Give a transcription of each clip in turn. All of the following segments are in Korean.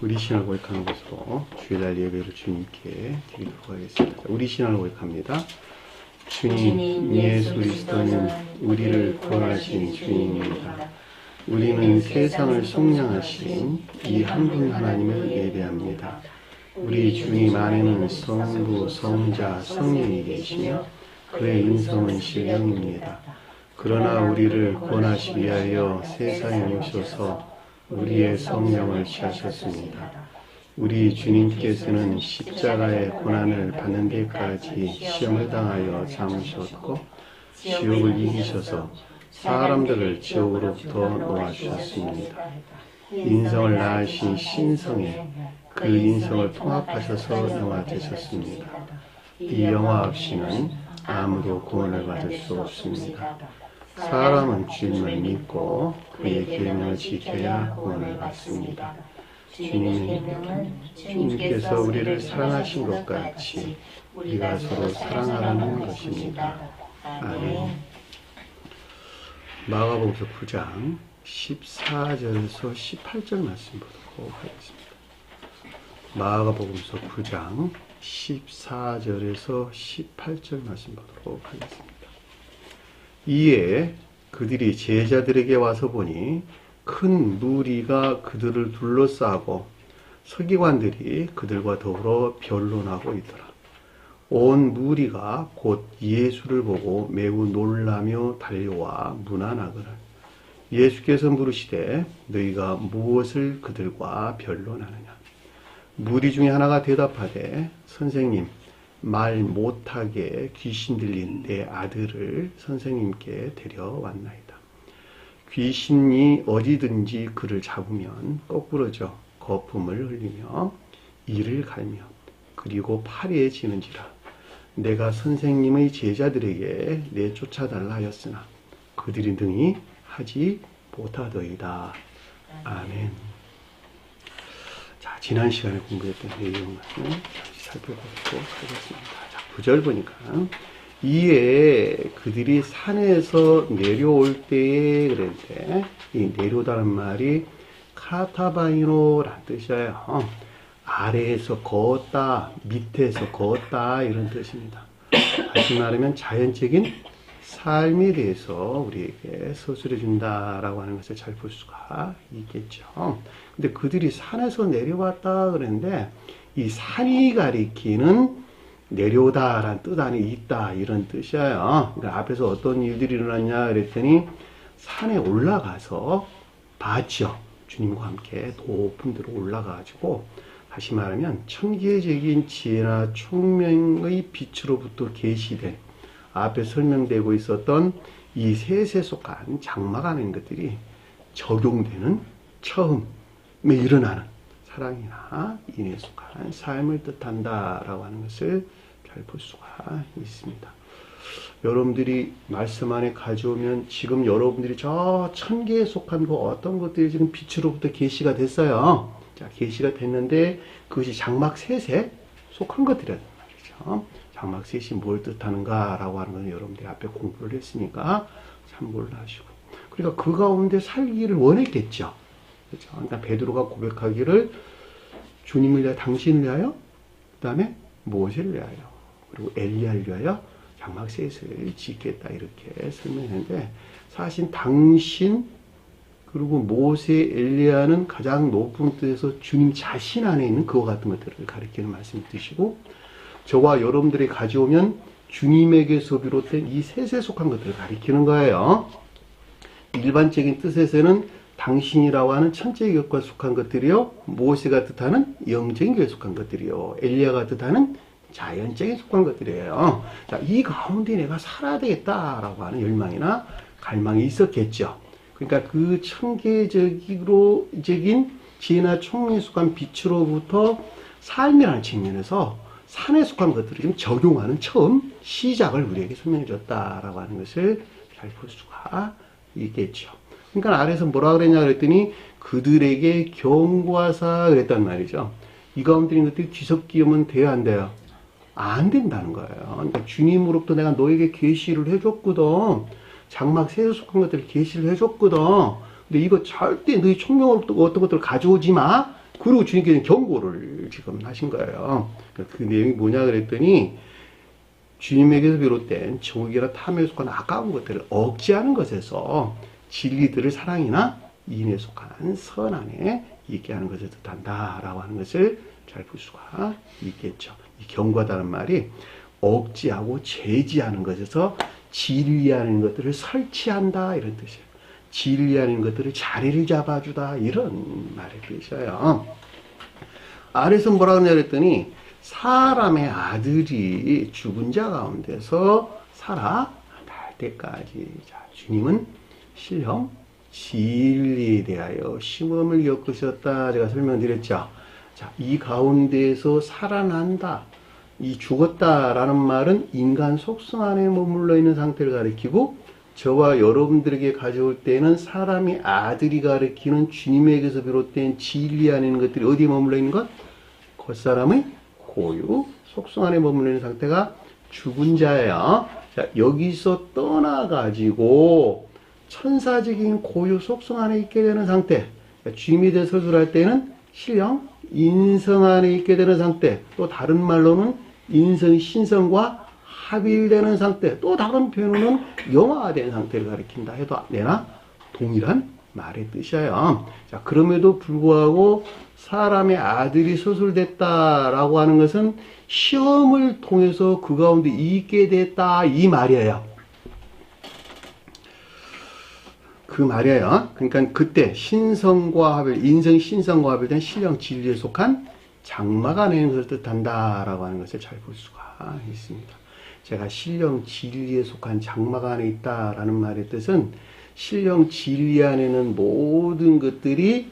우리 신앙을 고백하는 것으로 주일날 예배를 주님께 드리도록 하겠습니다. 우리 신앙을 고백합니다. 주님 예수 그리스도는 우리를 구원하신 주님입니다. 우리는 세상을 속량하신 이 한 분 하나님을 예배합니다. 우리 주님 안에는 성부, 성자, 성령이 계시며 그의 인성은 신령입니다. 그러나 우리를 구원하시기 위하여 세상에 오셔서 우리의 성령을 취하셨습니다. 우리 주님께서는 십자가의 고난을 받는 데까지 시험을 당하여 참으셨고 지옥을 이기셔서 사람들을 지옥으로부터 놓아주셨습니다. 인성을 낳으신 신성에 그 인성을 통합하셔서 영화 되셨습니다. 이 영화 없이는 아무도 구원을 받을 수 없습니다. 사람은 주님을 믿고 그의 계명을 지켜야 구원을 받습니다. 주님께서 우리를 사랑하신 것 같이 우리가 서로 사랑하라는 것입니다. 아멘. 마가복음 9장 14절에서 18절 말씀 보도록 하겠습니다. 마가복음서 9장 14절에서 18절 말씀 보도록 하겠습니다. 이에 그들이 제자들에게 와서 보니 큰 무리가 그들을 둘러싸고 서기관들이 그들과 더불어 변론하고 있더라. 온 무리가 곧 예수를 보고 매우 놀라며 달려와 문안하거늘 예수께서 물으시되 너희가 무엇을 그들과 변론하느냐. 무리 중에 하나가 대답하되 선생님 말 못하게 귀신 들린 내 아들을 선생님께 데려왔나이다. 귀신이 어디든지 그를 잡으면 거꾸러져 거품을 흘리며 이를 갈며 그리고 파리에 지는지라. 내가 선생님의 제자들에게 내쫓아달라 하였으나 그들이 능히 하지 못하더이다. 아멘. 자, 지난 시간에 공부했던 내용을 살펴보도록 하겠습니다. 자, 9절 보니까 이에 그들이 산에서 내려올 때에 그랬는데 이 내려오다는 말이 카타바이노라는 뜻이에요. 아래에서 걷다, 밑에서 걷다 이런 뜻입니다. 다시 말하면 자연적인 삶에 대해서 우리에게 서술해 준다라고 하는 것을 잘 볼 수가 있겠죠. 근데 그들이 산에서 내려왔다 그랬는데 이 산이 가리키는 내려오다라는 뜻 안에 있다 이런 뜻이에요. 그러니까 앞에서 어떤 일들이 일어났냐 그랬더니 산에 올라가서 봤죠. 주님과 함께 높은 데로 올라가가지고 다시 말하면 천계적인 지혜나 총명의 빛으로부터 계시된 앞에 설명되고 있었던 이 셋에 속한 장막 안에 있는 것들이 적용되는 처음에 일어나는 사랑이나 인에 속한 삶을 뜻한다라고 하는 것을 잘 볼 수가 있습니다. 여러분들이 말씀 안에 가져오면 지금 여러분들이 저 천계에 속한 그 어떤 것들이 지금 빛으로부터 계시가 됐어요. 자, 계시가 됐는데 그것이 장막 셋에 속한 것들이란 말이죠. 장막 셋이 뭘 뜻하는가라고 하는 건 여러분들이 앞에 공부를 했으니까 참고를 하시고. 그러니까 그 가운데 살기를 원했겠죠. 그렇죠? 그러니까 베드로가 고백하기를 주님을 위하여 당신을 위하여 그 다음에 모세를 위하여 그리고 엘리야를 위하여 장막 셋을 짓겠다 이렇게 설명했는데 사실 당신 그리고 모세 엘리야는 가장 높은 뜻에서 주님 자신 안에 있는 그와 같은 것들을 가리키는 말씀을 뜻이고 저와 여러분들이 가져오면 주님에게서 비롯된 이 셋에 속한 것들을 가리키는 거예요. 일반적인 뜻에서는 당신이라고 하는 천적인 것과 속한 것들이요. 모세가 뜻하는 영적인 것에 속한 것들이요. 엘리야가 뜻하는 자연적인 속한 것들이에요. 자, 이 가운데 내가 살아야 되겠다라고 하는 열망이나 갈망이 있었겠죠. 그러니까 그 천계적인 지혜나 총명에 속한 빛으로부터 삶이라는 측면에서 산에 속한 것들을 좀 적용하는 처음 시작을 우리에게 설명해 줬다라고 하는 것을 잘 볼 수가 있겠죠. 그러니까 아래에서 뭐라 그랬냐 그랬더니 그들에게 경고하사 그랬단 말이죠. 이 가운데 있는 것들이 귀속기염은 돼야 안 돼요? 안 된다는 거예요. 그러니까 주님으로부터 내가 너에게 계시를 해줬거든. 장막 셋에 속한 것들을 계시를 해줬거든. 근데 이거 절대 너희 총명으로부터 어떤 것들을 가져오지 마. 그리고 주님께서는 경고를 지금 하신 거예요. 그 내용이 뭐냐 그랬더니 주님에게서 비롯된 정욕이나 탐에 속한 아까운 것들을 억제하는 것에서 진리들을 사랑이나 인에 속한 선안에 있게 하는 것을 뜻한다라고 하는 것을 잘 볼 수가 있겠죠. 이 경고하다는 말이 억제하고 제지하는 것에서 진리하는 것들을 설치한다 이런 뜻이에요. 진리하는 것들을 자리를 잡아주다 이런 말의 뜻이에요. 아래서 뭐라 그러냐 그랬더니 사람의 아들이 죽은 자 가운데서 살아날 때까지. 자, 주님은 신령 진리에 대하여 시험을 겪으셨다 제가 설명드렸죠. 자, 이 가운데에서 살아난다. 이 죽었다라는 말은 인간 속성 안에 머물러 있는 상태를 가리키고 저와 여러분들에게 가져올 때는 사람이 아들이 가리키는 주님에게서 비롯된 진리 안에 있는 것들이 어디에 머물러 있는 것? 겉사람의 고유 속성 안에 머물러 있는 상태가 죽은 자예요. 자, 여기서 떠나가지고 천사적인 고유 속성 안에 있게 되는 상태. 주님에 대해 서술할 때는 신령 인성 안에 있게 되는 상태. 또 다른 말로는 인성 신성과 합일되는 상태. 또 다른 표현으로는 영화화된 상태를 가리킨다 해도 내나 동일한 말의 뜻이에요. 자, 그럼에도 불구하고 사람의 아들이 서술됐다라고 하는 것은 시험을 통해서 그 가운데 있게 됐다 이 말이에요. 그 말이에요. 그러니까 그때 신성과 합일, 인성 신성과 합일된 신령 진리에 속한 장마가 내는 것을 뜻한다라고 하는 것을 잘 볼 수가 있습니다. 제가 신령 진리에 속한 장마가 안에 있다라는 말의 뜻은 신령 진리 안에는 모든 것들이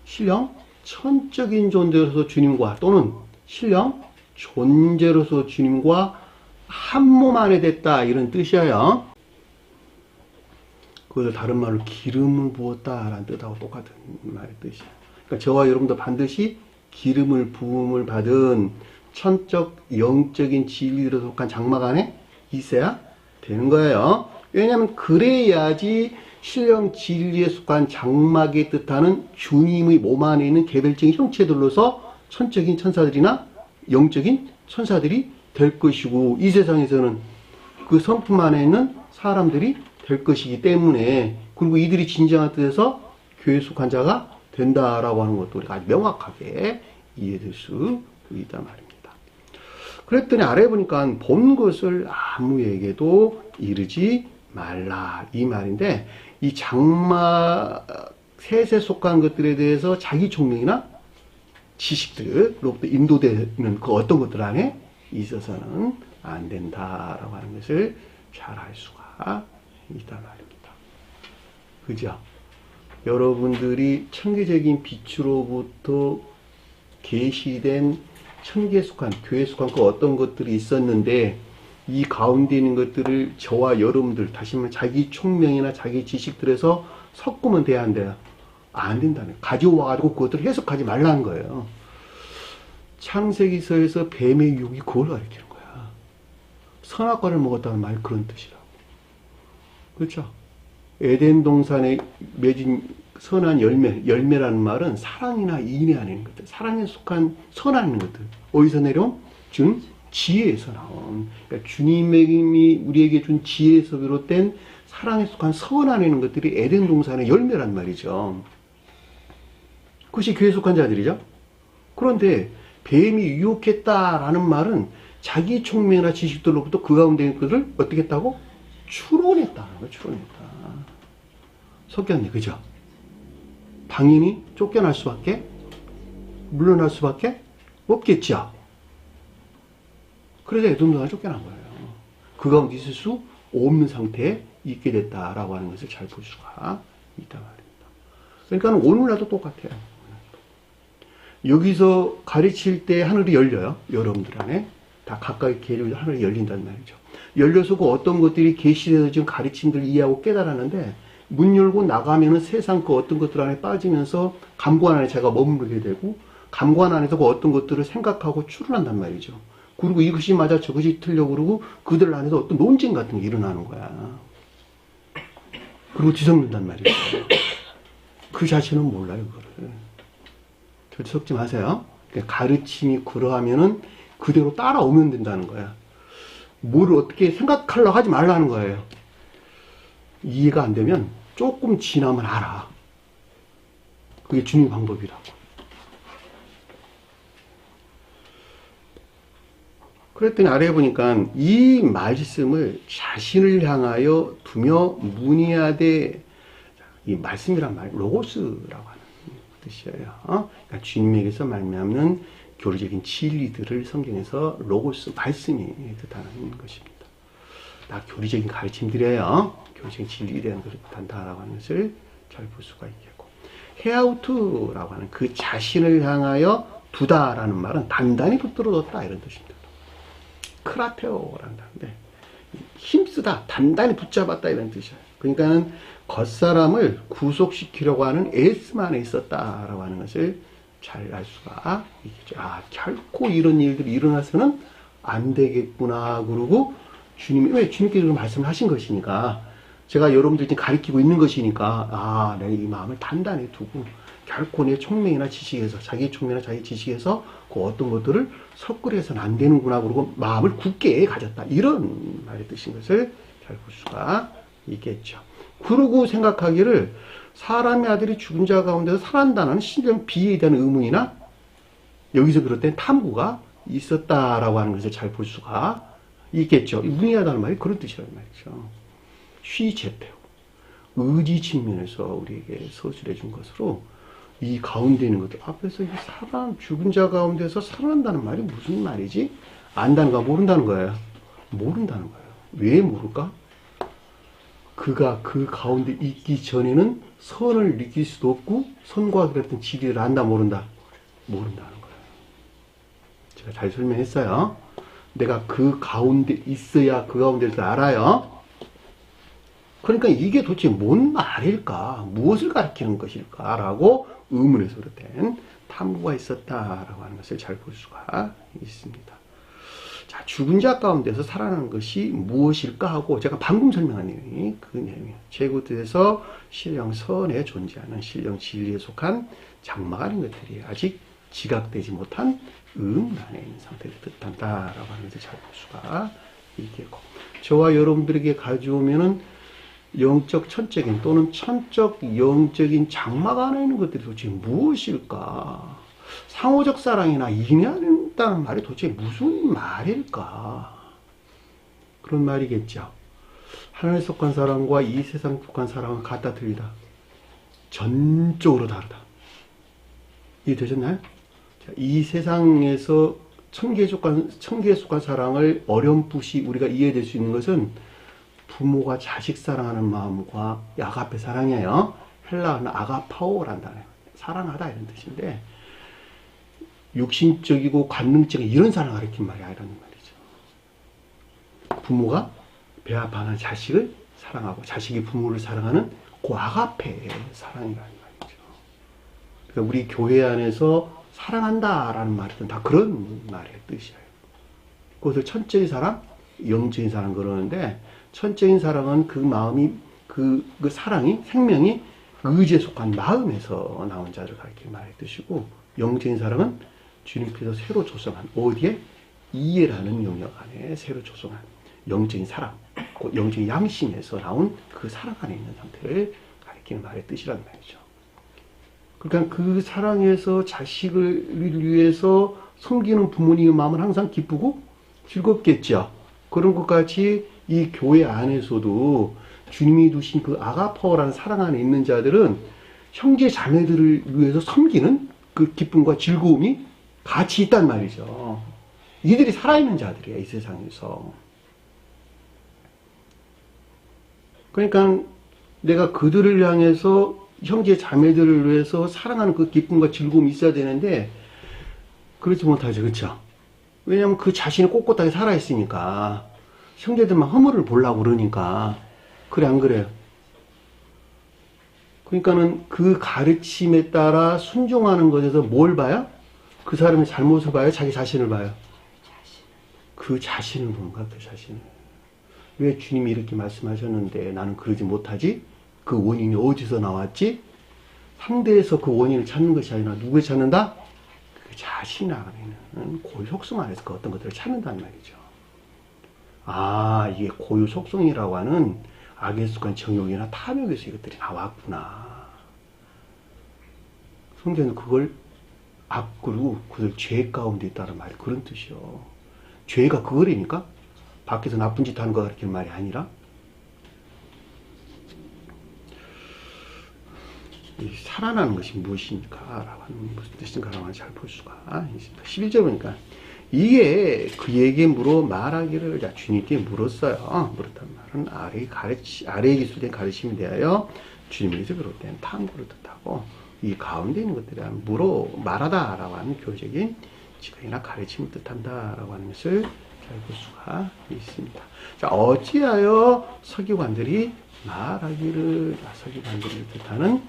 신령 천적인 존재로서 주님과 또는 신령 존재로서 주님과 한 몸 안에 됐다 이런 뜻이에요. 그것을 다른 말로 기름을 부었다라는 뜻하고 똑같은 말의 뜻이에요. 그러니까 저와 여러분도 반드시 기름을 부음을 받은 천적 영적인 진리로 속한 장막 안에 있어야 되는 거예요. 왜냐하면 그래야지 신령 진리에 속한 장막에 뜻하는 주님의 몸 안에 있는 개별적인 형체들로서 천적인 천사들이나 영적인 천사들이 될 것이고 이 세상에서는 그 성품 안에 있는 사람들이 될 것이기 때문에 그리고 이들이 진정한 뜻에서 교회에 속한 자가 된다라고 하는 것도 우리가 아주 명확하게 이해될 수 있단 말입니다. 그랬더니 아래 보니까 본 것을 아무에게도 이르지 말라 이 말인데 이 장마 셋에 속한 것들에 대해서 자기 총명이나 지식들로부터 인도되는 그 어떤 것들 안에 있어서는 안 된다라고 하는 것을 잘 알 수가 있단 말입니다. 그죠? 여러분들이 천계적인 빛으로부터 계시된 천계에 속한 교회에 속한 그 어떤 것들이 있었는데 이 가운데 있는 것들을 저와 여러분들 다시 말하면 자기 총명이나 자기 지식들에서 섞으면 돼야 한대요. 안 된다는 가져와가지고 그것들을 해석하지 말라는 거예요. 창세기서에서 뱀의 유혹이 그걸 가리키는 거야. 선악과를 먹었다는 말이 그런 뜻이라고. 그렇죠? 에덴 동산에 맺은 선한 열매라는 말은 사랑이나 인에 안에 있는 것들, 사랑에 속한 선한 것들. 어디서 내려온? 준 지혜에서 나온. 그러니까 주님이 우리에게 준 지혜에서 비롯된 사랑에 속한 선 안에 있는 것들이 에덴 동산의 열매란 말이죠. 그것이 교회에 속한 자들이죠. 그런데 뱀이 유혹했다라는 말은 자기 총명이나 지식들로부터 그 가운데 있는 것을 어떻게 했다고? 추론했다는 거예요. 추론했다. 섞였네. 그죠? 당연히 쫓겨날 수밖에 물러날 수밖에 없겠죠. 그래서 에돔 동산에 쫓겨난 거예요. 그 가운데 있을 수 없는 상태에 있게 됐다라고 하는 것을 잘 볼 수가 있단 말입니다. 그러니까 오늘날도 똑같아요. 여기서 가르칠 때 하늘이 열려요. 여러분들 안에 다 가까이 계류 하늘이 열린단 말이죠. 열려서 그 어떤 것들이 계시돼서 지금 가르침들을 이해하고 깨달았는데 문 열고 나가면은 세상 그 어떤 것들 안에 빠지면서 감관 안에 제가 머무르게 되고 감관 안에서 그 어떤 것들을 생각하고 추론한단 말이죠. 그리고 이것이 맞아 저것이 틀려 그러고 그들 안에서 어떤 논쟁 같은 게 일어나는 거야. 그리고 뒤섞는단 말이죠. 그 자체는 몰라요, 그거를. 절대 속지 마세요. 그러니까 가르침이 그러하면은 그대로 따라오면 된다는 거야. 뭘 어떻게 생각하려고 하지 말라는 거예요. 이해가 안 되면 조금 지나면 알아. 그게 주님 방법이라고. 그랬더니 아래에 보니까 이 말씀을 자신을 향하여 두며 문의하되, 이 말씀이란 말 로고스라고 하는 뜻이에요. 그러니까 주님에게서 말미암는 교리적인 진리들을 성경에서 로고스 말씀이 뜻하는 것입니다. 다 교리적인 가르침들이에요. 교리적인 진리에 대한 것을 뜻한다라고 하는 것을 잘 볼 수가 있겠고, 헤아우트라고 하는 그 자신을 향하여 두다라는 말은 단단히 붙들어뒀다 이런 뜻입니다. 크라테오라는 단어인데 힘쓰다, 단단히 붙잡았다 이런 뜻이에요. 그러니까는 겉사람을 구속시키려고 하는 애쓰만에 있었다라고 하는 것을 잘 알 수가 있겠죠. 결코 이런 일들이 일어나서는 안 되겠구나. 그러고 왜 주님께서 말씀을 하신 것이니까, 제가 여러분들 지금 가르치고 있는 것이니까, 내가 이 마음을 단단히 두고 결코 내 총명이나 지식에서, 자기 총명이나 자기 지식에서 그 어떤 것들을 섣불리해서는 안 되는구나. 그러고 마음을 굳게 가졌다. 이런 말의 뜻인 것을 잘 볼 수가 있겠죠. 그러고 생각하기를 사람의 아들이 죽은 자 가운데서 살아난다는 신령 비에 대한 의문이나 여기서 그럴 탐구가 있었다라고 하는 것을 잘 볼 수가 있겠죠. 문의하다는 말이 그런 뜻이란 말이죠. 쉬제페오, 의지 측면에서 우리에게 서술해 준 것으로 이 가운데 있는 것들 앞에서 이 죽은 자 가운데서 살아난다는 말이 무슨 말이지? 안다는 거 모른다는 거예요. 모른다는 거예요. 왜 모를까? 그가 그 가운데 있기 전에는 선을 느낄 수도 없고 선과 그랬던 진리를 안다 모른다? 모른다는 거예요. 제가 잘 설명했어요. 내가 그 가운데 있어야 그 가운데를 알아요. 그러니까 이게 도대체 뭔 말일까? 무엇을 가리키는 것일까? 라고 의문에서 비롯된 탐구가 있었다라고 하는 것을 잘 볼 수가 있습니다. 자, 죽은 자 가운데서 살아나는 것이 무엇일까 하고 제가 방금 설명한 내용이 그 내용이에요. 제구도에서 신령 선에 존재하는 신령 진리에 속한 장막 아닌 것들이 아직 지각되지 못한 안에 있는 상태를 뜻한다라고 하는 것을 잘 볼 수가 있겠고, 저와 여러분들에게 가져오면은 영적 천적인 또는 천적 영적인 장막 안에 있는 것들이 도대체 무엇일까? 상호적 사랑이나 인연이라는 말이 도대체 무슨 말일까? 그런 말이겠죠. 하늘에 속한 사랑과 이 세상에 속한 사랑은 같다 틀리다. 전적으로 다르다. 이해되셨나요? 자, 이 세상에서 천계에 속한 사랑을 어렴풋이 우리가 이해될 수 있는 것은 부모가 자식 사랑하는 마음과 아가페 사랑이에요. 헬라어는 아가파오라는 단어예요. 사랑하다 이런 뜻인데, 육신적이고 관능적인 이런 사랑을 가리킨 말이 아니라는 말이죠. 부모가 배아파하는 자식을 사랑하고 자식이 부모를 사랑하는 그 아가페의 사랑이라는 말이죠. 그러니까 우리 교회 안에서 사랑한다라는 말은 다 그런 말의 뜻이에요. 그것을 천적인 사랑, 영적인 사랑 그러는데, 천적인 사랑은 그 마음이, 그 사랑이, 생명이 의지에 속한 마음에서 나온 자를 가리키는 말의 뜻이고, 영적인 사랑은 주님께서 새로 조성한, 어디에? 이해라는 영역 안에 새로 조성한 영적인 사랑, 그 영적인 양심에서 나온 그 사랑 안에 있는 상태를 가리키는 말의 뜻이란 말이죠. 그러니까 그 사랑에서 자식을 위해서 섬기는 부모님의 마음은 항상 기쁘고 즐겁겠죠. 그런 것 같이 이 교회 안에서도 주님이 두신 그 아가파오라는 사랑 안에 있는 자들은 형제 자매들을 위해서 섬기는 그 기쁨과 즐거움이 같이 있단 말이죠. 이들이 살아있는 자들이에요, 이 세상에서. 그러니까 내가 그들을 향해서 형제 자매들을 위해서 사랑하는 그 기쁨과 즐거움이 있어야 되는데 그렇지 못하죠. 그렇죠? 왜냐하면 그 자신이 꼿꼿하게 살아있으니까 형제들만 허물을 보려고 그러니까. 그래 안 그래요? 그러니까는 그 가르침에 따라 순종하는 것에서 뭘 봐요? 그 사람의 잘못을 봐요? 자기 자신을 봐요? 그 자신을 보는 거야. 그 자신을. 왜 주님이 이렇게 말씀하셨는데 나는 그러지 못하지? 그 원인이 어디서 나왔지? 상대에서 그 원인을 찾는 것이 아니라 누구에 찾는다? 자신이 나가는 고유 속성 안에서 그 어떤 것들을 찾는다는 말이죠. 이게 고유 속성이라고 하는 악에 속한 정욕이나 탐욕에서 이것들이 나왔구나. 성경은 그걸 악으로 그들 죄 가운데 있다는 말이 그런 뜻이요. 죄가 그거라니까? 밖에서 나쁜 짓 하는 거 가르치는 말이 아니라 이 살아나는 것이 무엇입니까? 라고 하는 무슨 뜻인가라고 잘 볼 수가 있습니다. 11절 보니까 이에 그에게 물어 말하기를 주님께 물었어요. 물었단 말은 아래에 기술된 가르침에 대하여 주님에게서 비롯된 탐구를 뜻하고 이 가운데 있는 것들에 대한 말하다라고 하는 교적인 지각이나 가르침을 뜻한다라고 하는 것을 잘 볼 수가 있습니다. 자, 어찌하여 서기관들이 말하기를 서기관들을 뜻하는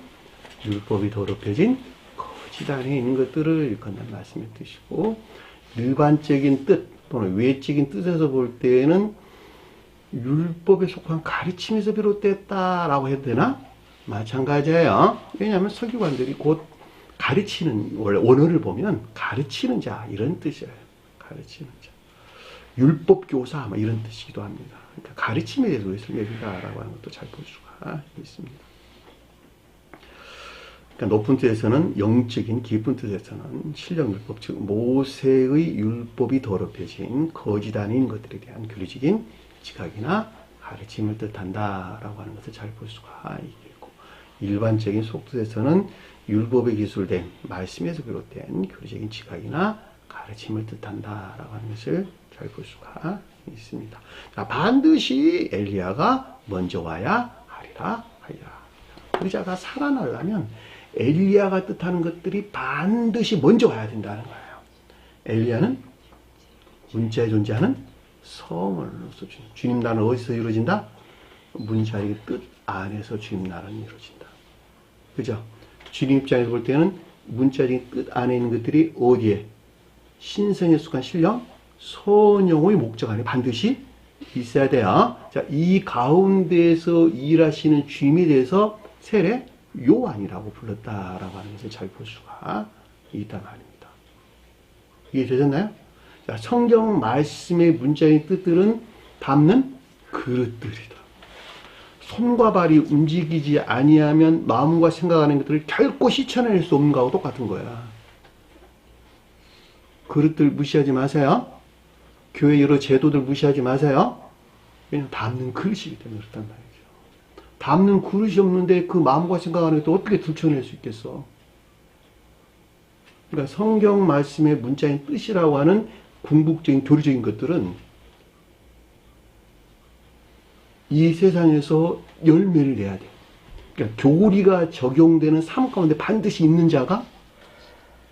율법이 더럽혀진 거짓 안에 있는 것들을 일컫는 말씀의 뜻이고 일반적인 뜻 또는 외적인 뜻에서 볼 때에는 율법에 속한 가르침에서 비롯됐다라고 해도 되나? 마찬가지예요. 왜냐하면 서기관들이 곧 가르치는 원래 원어를 보면 가르치는 자 이런 뜻이에요. 가르치는 자. 율법 교사 이런 뜻이기도 합니다. 그러니까 가르침에 대해서 설명해준다라고 하는 것도 잘 볼 수가 있습니다. 그러니까 높은 뜻에서는 영적인 깊은 뜻에서는 신령율법 즉 모세의 율법이 더럽혀진 거짓 아닌 것들에 대한 교리적인 지각이나 가르침을 뜻한다라고 하는 것을 잘 볼 수가 있겠고 일반적인 속뜻에서는 율법에 기술된 말씀에서 비롯된 교리적인 지각이나 가르침을 뜻한다라고 하는 것을 잘 볼 수가 있습니다. 자, 반드시 엘리야가 먼저 와야 하리라. 의자가 살아나려면 엘리야가 뜻하는 것들이 반드시 먼저 와야 된다는 거예요. 엘리야는 문자에 존재하는 성원으로서 주님 나라는 어디서 이루어진다? 문자의 뜻 안에서 주님 나라는 이루어진다. 그죠? 주님 입장에서 볼 때는 문자적인 뜻 안에 있는 것들이 어디에? 신성에 속한 신령, 선영의 목적 안에 반드시 있어야 돼요. 자, 이 가운데에서 일하시는 주님에 대해서 세례 요한이라고 불렀다라고 하는 것을 잘 볼 수가 있단 말입니다. 이해되셨나요? 자, 성경 말씀의 문자의 뜻들은 담는 그릇들이다. 손과 발이 움직이지 아니하면 마음과 생각하는 것들을 결코 씻어낼 수 없는 거하고 똑같은 거야. 그릇들 무시하지 마세요. 교회 여러 제도들 무시하지 마세요. 왜냐하면 담는 그릇이기 때문에 그렇단 말이에요. 담는 그릇이 없는데 그 마음과 생각하는 것도 어떻게 들춰낼 수 있겠어? 그러니까 성경 말씀의 문자인 뜻이라고 하는 궁극적인 교리적인 것들은 이 세상에서 열매를 내야 돼. 그러니까 교리가 적용되는 삶 가운데 반드시 있는 자가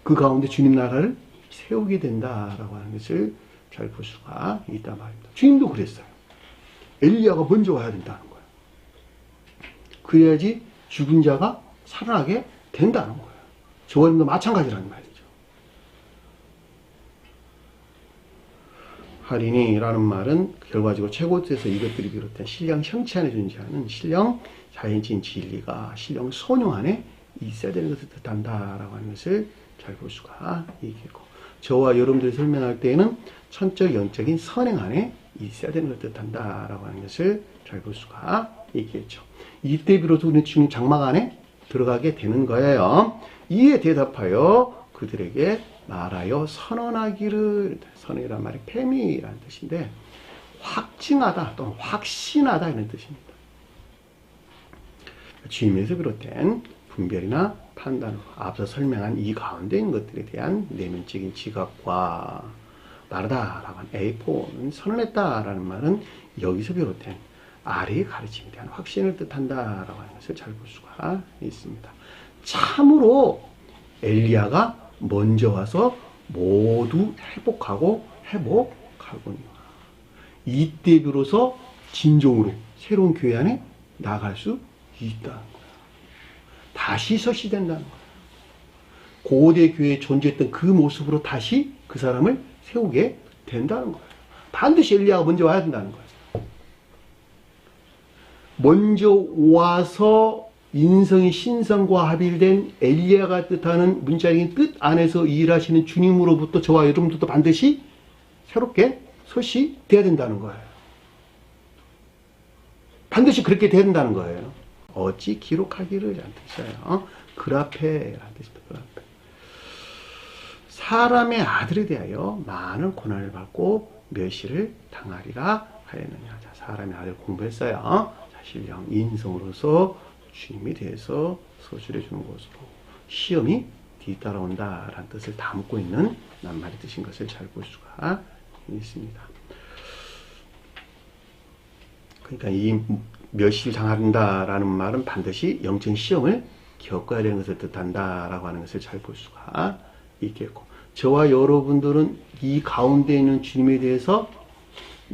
그 가운데 주님 나라를 세우게 된다라고 하는 것을 잘 볼 수가 있단 말입니다. 주님도 그랬어요. 엘리야가 먼저 와야 된다는 거예요. 그래야지 죽은 자가 살아나게 된다는 거예요. 저와도 마찬가지라는 말이죠. 하리니라는 말은 결과적으로 최고뜻에서 이것들이 비롯된 신령 형체 안에 존재하는 신령 자연적인 진리가 신령 선용 안에 있어야 되는 것을 뜻한다라고 하는 것을 잘 볼 수가 있겠고 저와 여러분들이 설명할 때에는 천적 영적인 선행 안에 있어야 되는 것을 뜻한다라고 하는 것을 잘 볼 수가 있겠죠. 이때 비로소 우리는 주님 장막 안에 들어가게 되는 거예요. 이에 대답하여 그들에게 말하여 선언하기를, 선언이란 말이 폐미라는 뜻인데 확증하다 또는 확신하다 이런 뜻입니다. 주님에서 비롯된 분별이나 판단으로 앞서 설명한 이 가운데 있는 것들에 대한 내면적인 지각과 말하다라고 한 에이포는 선언했다라는 말은 여기서 비롯된 아래의 가르침에 대한 확신을 뜻한다라고 하는 것을 잘 볼 수가 있습니다. 참으로 엘리야가 먼저 와서 모두 회복하거니와 이때 비로소 진정으로 새로운 교회 안에 나갈 수 있다는 거예요. 다시 설치된다는 거예요. 고대 교회에 존재했던 그 모습으로 다시 그 사람을 세우게 된다는 거예요. 반드시 엘리야가 먼저 와야 된다는 거예요. 먼저 와서 인성이 신성과 합일된 엘리야가 뜻하는 문자적인 뜻 안에서 일하시는 주님으로부터 저와 여러분들도 반드시 새롭게 서시돼야 된다는 거예요. 반드시 그렇게 돼야 된다는 거예요. 어찌 기록하기를 라는 뜻이에요. 그라페라는 뜻입니다. 그라페. 사람의 아들에 대하여 많은 고난을 받고 멸시를 당하리라 하였느냐. 자, 사람의 아들 공부했어요. 자, 신령 인성으로서 주님에 대해서 서술해 주는 것으로 시험이 뒤따라온다라는 뜻을 담고 있는 낱말의 뜻인 것을 잘 볼 수가 있습니다. 그러니까 이 멸시를 당한다라는 말은 반드시 영적인 시험을 겪어야 되는 것을 뜻한다라고 하는 것을 잘 볼 수가 있겠고, 저와 여러분들은 이 가운데 있는 주님에 대해서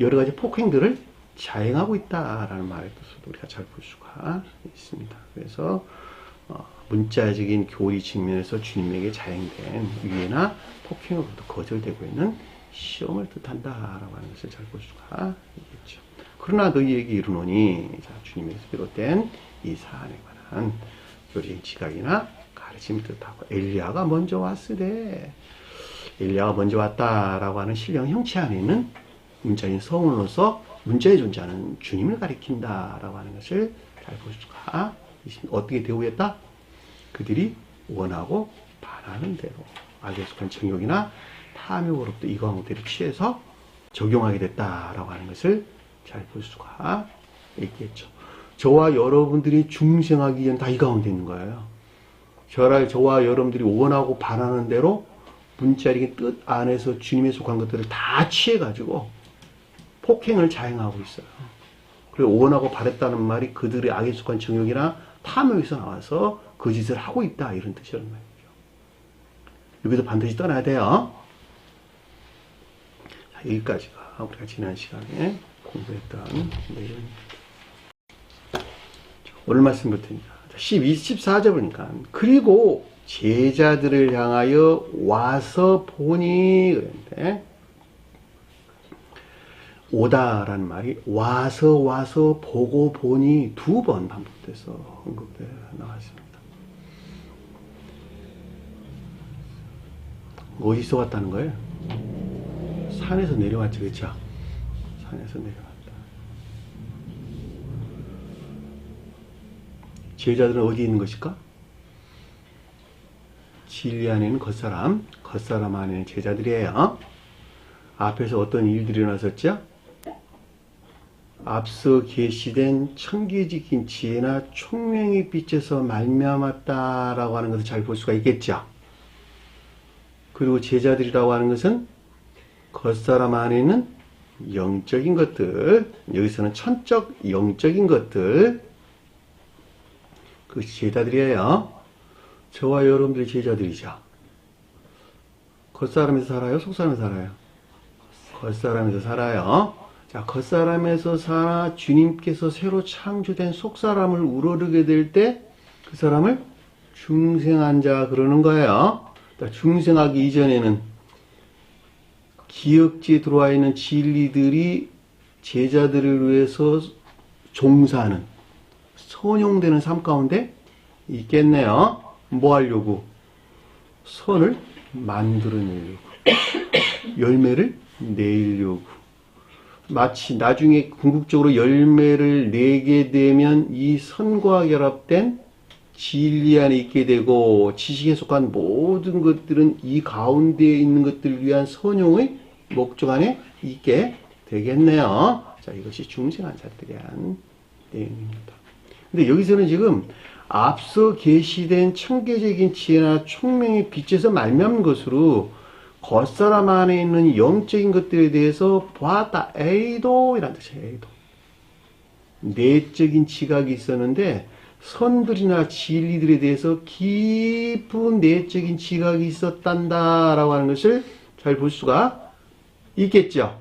여러 가지 폭행들을 자행하고 있다라는 말의 뜻으로 우리가 잘 볼 수가 있습니다. 그래서 문자적인 교리 측면에서 주님에게 자행된 위해나 폭행으로부터 거절되고 있는 시험을 뜻한다라고 하는 것을 잘 볼 수가 있겠죠. 그러나 너희에게 이르노니, 자, 주님에서 비롯된 이 사안에 관한 교리적인 지각이나 가르침을 뜻하고, 엘리야가 먼저 왔으되, 엘리야가 먼저 왔다라고 하는 신령 형체 안에 있는 문자인 서문으로서 문자에 존재하는 주님을 가리킨다라고 하는 것을 잘 볼 수가 있습니다. 어떻게 대우했다? 그들이 원하고 바라는 대로 악에 속한 정욕이나 탐욕으로부터 이 광고들을 취해서 적용하게 됐다라고 하는 것을 잘 볼 수가 있겠죠. 저와 여러분들이 중생하기 전 다 이 가운데 있는 거예요. 저와 여러분들이 원하고 바라는 대로 문자적인 뜻 안에서 주님에 속한 것들을 다 취해가지고 폭행을 자행하고 있어요. 그리고 원하고 바랬다는 말이 그들의 악에 속한 정욕이나 탐욕에서 나와서 그 짓을 하고 있다, 이런 뜻이란 말이죠. 여기서 반드시 떠나야 돼요. 자, 여기까지가 우리가 지난 시간에 공부했던 내용입니다. 오늘 말씀부터입니다. 12, 14절 보니까, 그리고 제자들을 향하여 와서 보니, 그랬는데, 오다라는 말이 와서 보고 보니 두 번 반복돼서 언급되어 나왔습니다. 어디서 왔다는 거예요? 산에서 내려왔죠, 그렇죠? 산에서 내려왔다. 제자들은 어디 있는 것일까? 진리 안에 있는 겉사람 안에 있는 제자들이에요. 앞에서 어떤 일들이 일어났었죠? 앞서 계시된 천계적인 지혜나 총명의 빛에서 말미암았다라고 하는 것을 잘 볼 수가 있겠죠. 그리고 제자들이라고 하는 것은 겉사람 안에 있는 영적인 것들, 여기서는 천적 영적인 것들, 그 제자들이에요. 저와 여러분들이 제자들이죠. 겉사람에서 살아요? 속사람에서 살아요? 겉사람에서 살아요. 자, 겉사람에서 살아 주님께서 새로 창조된 속사람을 우러르게 될 때 그 사람을 중생한 자 그러는 거예요. 중생하기 이전에는 기억지에 들어와 있는 진리들이 제자들을 위해서 종사하는, 선용되는 삶 가운데 있겠네요. 뭐 하려고? 선을 만들어내려고, 열매를 내려고. 마치 나중에 궁극적으로 열매를 내게 되면 이 선과 결합된 진리 안에 있게 되고, 지식에 속한 모든 것들은 이 가운데에 있는 것들을 위한 선용의 목적 안에 있게 되겠네요. 자, 이것이 중생한 자들에 대한 내용입니다. 근데 여기서는 지금 앞서 계시된 천계적인 지혜나 총명의 빛에서 말미암는 것으로 겉사람 안에 있는 영적인 것들에 대해서 보았다. 에이도 이란 뜻이에요. 에이도. 내적인 지각이 있었는데 선들이나 진리들에 대해서 깊은 내적인 지각이 있었단다라고 하는 것을 잘 볼 수가 있겠죠.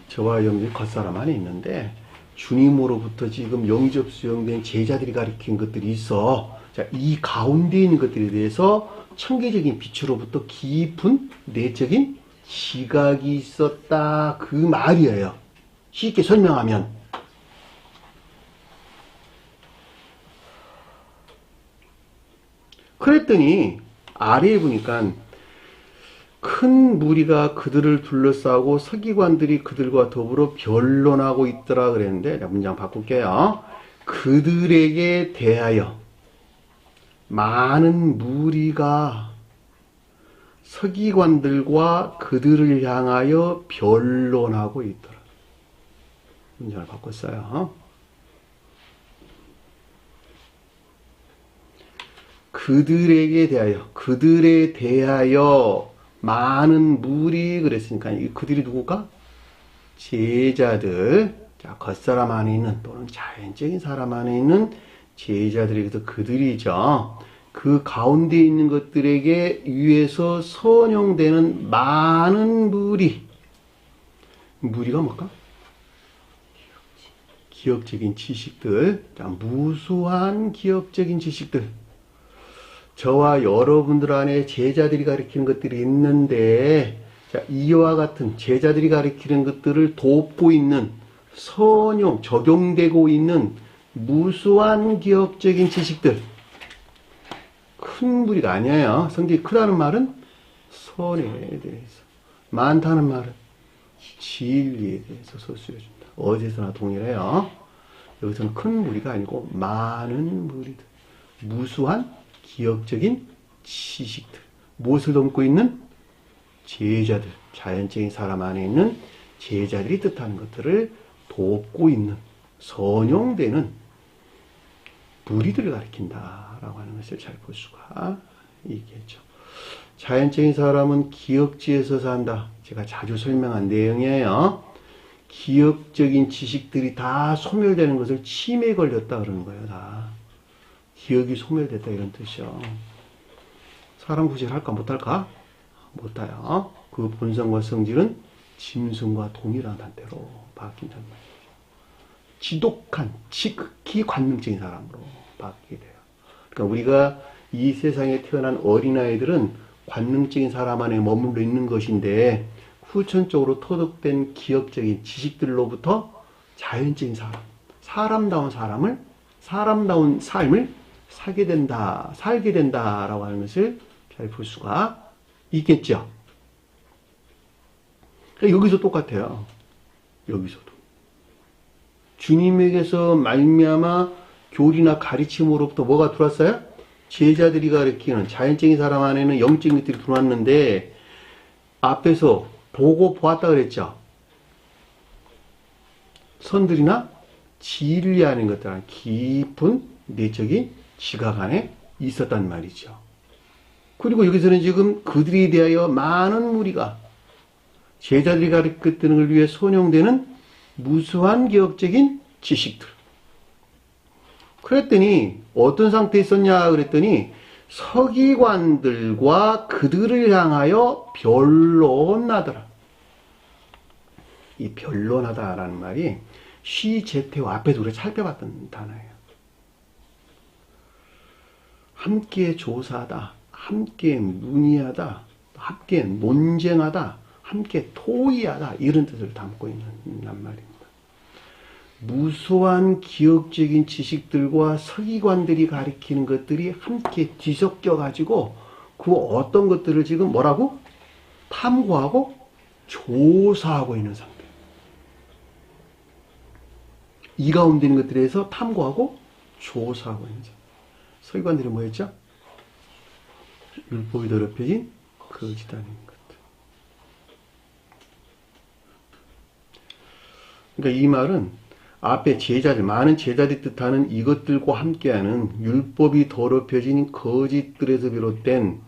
저와 여러분들이 겉사람 안에 있는데 주님으로부터 지금 영접 수용된 제자들이 가르친 것들이 있어. 자, 이 가운데 있는 것들에 대해서 천계적인 빛으로부터 깊은 내적인 지각이 있었다, 그 말이에요. 쉽게 설명하면 그랬더니 아래에 보니까 큰 무리가 그들을 둘러싸고 서기관들이 그들과 더불어 변론하고 있더라 그랬는데, 문장 바꿀게요. 그들에게 대하여 많은 무리가 서기관들과 그들을 향하여 변론하고 있더라. 문장을 바꿨어요. 그들에게 대하여, 그들에 대하여 많은 무리 그랬으니까 이 그들이 누굴까? 제자들. 자, 겉사람 안에 있는 또는 자연적인 사람 안에 있는 제자들이, 그래서 그들이죠. 그 가운데 있는 것들에게 위에서 선용되는 많은 무리. 무리가 뭘까? 기억적인 지식들. 자, 무수한 기억적인 지식들. 저와 여러분들 안에 제자들이 가르치는 것들이 있는데, 자, 이와 같은 제자들이 가르치는 것들을 돕고 있는, 선용, 적용되고 있는 무수한 기억적인 지식들. 큰 무리가 아니에요. 성질이 크다는 말은 선에 대해서, 많다는 말은 진리에 대해서 서술해준다. 어디서나 동일해요. 여기서는 큰 무리가 아니고 많은 무리들, 무수한 기억적인 지식들, 무엇을 돕고 있는? 제자들, 자연적인 사람 안에 있는 제자들이 뜻하는 것들을 돕고 있는, 선용되는 무리들을 가리킨다라고 하는 것을 잘 볼 수가 있겠죠. 자연적인 사람은 기억지에서 산다. 제가 자주 설명한 내용이에요. 기억적인 지식들이 다 소멸되는 것을 치매에 걸렸다 그러는 거예요. 다 기억이 소멸됐다 이런 뜻이요. 사람 구실할까 못할까? 못해요. 그 본성과 성질은 짐승과 동일한 한대로 바뀐단 말이에요. 지독한, 지극히 관능적인 사람으로 바뀌게 돼요. 그러니까 우리가 이 세상에 태어난 어린아이들은 관능적인 사람 안에 머물러 있는 것인데, 후천적으로 터득된 기억적인 지식들로부터 자연적인 사람, 사람다운 삶을 살게 된다라고 하는 것을 잘 볼 수가 있겠죠. 그러니까 여기서 똑같아요. 여기서도. 주님에게서 말미암아 교리나 가르침으로부터 뭐가 들어왔어요? 제자들이 가르치는 자연적인 사람 안에는 영적인 것들이 들어왔는데, 앞에서 보고 보았다 그랬죠. 선들이나 진리 아닌 것들은 깊은 내적인 지각 안에 있었단 말이죠. 그리고 여기서는 지금 그들에 대하여 많은 무리가 제자들이 가르치는 걸 위해 선용되는 무수한 기억적인 지식들. 그랬더니 어떤 상태에 있었냐 그랬더니 서기관들과 그들을 향하여 변론하더라. 이 변론하다라는 말이 시제태와 앞에서 우리가 살펴봤던 단어예요. 함께 조사하다, 함께 문의하다, 함께 논쟁하다, 함께 토의하다, 이런 뜻을 담고 있는 말입니다. 무수한 기억적인 지식들과 서기관들이 가리키는 것들이 함께 뒤섞여 가지고 그 어떤 것들을 지금 뭐라고? 탐구하고 조사하고 있는 상태. 이 가운데 있는 것들에 대해서 탐구하고 조사하고 있는 상태. 서기관들이 뭐였죠? 율법이 더럽혀진 거짓다는 것들. 그러니까 이 말은 앞에 제자들, 많은 제자들이 뜻하는 이것들과 함께하는 율법이 더럽혀진 거짓들에서 비롯된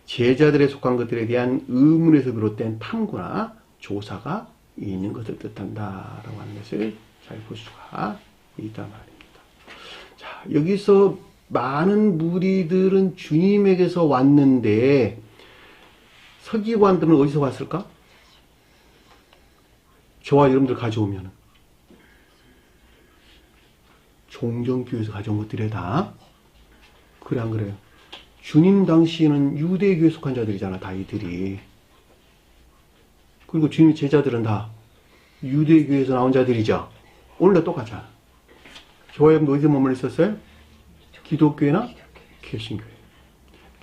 제자들에 속한 것들에 대한 의문에서 비롯된 탐구나 조사가 있는 것을 뜻한다라고 하는 것을 잘 볼 수가 있단 말입니다. 자, 여기서 많은 무리들은 주님에게서 왔는데 서기관들은 어디서 왔을까? 저와 여러분들 가져오면 종정교회에서 가져온 것들이 다. 그래 안 그래요? 주님 당시에는 유대교에 속한 자들이잖아, 다 이들이. 그리고 주님의 제자들은 다 유대교에서 나온 자들이죠. 오늘도 똑같잖아. 저와 여러분 어디서 머물러 있었어요? 기독교회나 개신교회.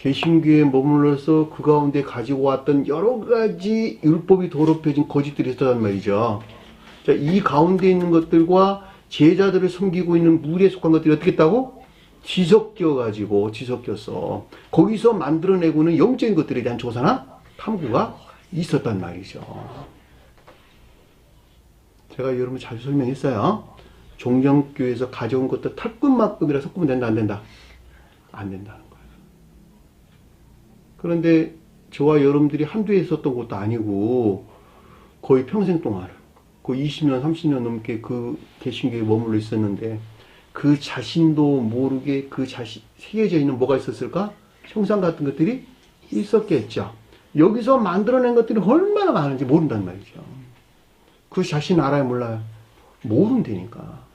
개신교에 머물러서 그 가운데 가지고 왔던 여러 가지 율법이 더럽혀진 거짓들이 있었단 말이죠. 자, 이 가운데 있는 것들과 제자들을 섬기고 있는 무리에 속한 것들이 어떻게 했다고? 뒤섞여서 거기서 만들어내고는 영적인 것들에 대한 조사나 탐구가 있었단 말이죠. 제가 여러분 잘 설명했어요. 종정교회에서 가져온 것도 탑급만급이라 섞으면 된다, 안 된다? 안 된다는 거예요. 그런데 저와 여러분들이 한두 해 있었던 것도 아니고 거의 평생 동안 거의 20년, 30년 넘게 그 개신교에 머물러 있었는데 그 자신도 모르게 그 자신, 새겨져 있는 뭐가 있었을까? 형상 같은 것들이 있었겠죠. 여기서 만들어낸 것들이 얼마나 많은지 모른단 말이죠. 그 자신 알아요, 몰라요? 모른다니까.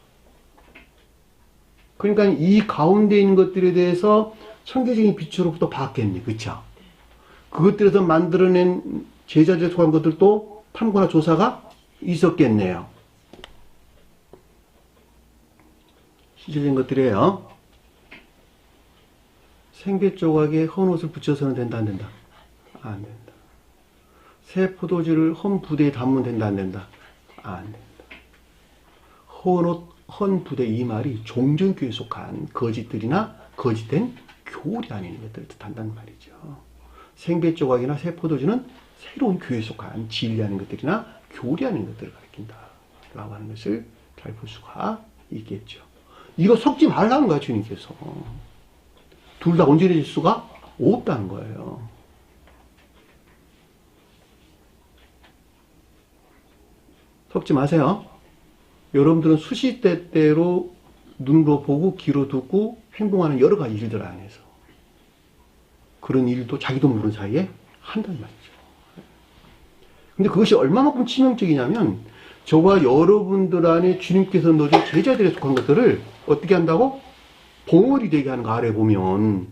그러니까 이 가운데 있는 것들에 대해서 청교적인 빛으로부터 봤겠니, 그쵸? 그것들에서 만들어낸 제자들에 속한 것들도 탐구나 조사가 있었겠네요. 실제적인 것들이에요. 생계 조각에 헌 옷을 붙여서는 된다, 안 된다? 안 된다. 새 포도주를 헌 부대에 담으면 된다, 안 된다? 안 된다. 헌 옷, 헌 부대 이 말이 종전교회에 속한 거짓들이나 거짓된 교리 안에 있는 것들을 뜻한다는 말이죠. 생배 조각이나 새 포도주는 새로운 교회에 속한 진리하는 것들이나 교리하는 것들을 가리킨다 라고 하는 것을 잘 볼 수가 있겠죠. 이거 섞지 말라는 거야, 주님께서. 둘 다 온전해질 수가 없다는 거예요. 섞지 마세요. 여러분들은 수시때때로 눈으로 보고 귀로 듣고 행동하는 여러 가지 일들 안에서 그런 일도 자기도 모르는 사이에 한단 말이죠. 근데 그것이 얼마만큼 치명적이냐면 저와 여러분들 안에 주님께서 넣어준 제자들에 속한 것들을 어떻게 한다고? 봉어리 되게 하는 거 아래 보면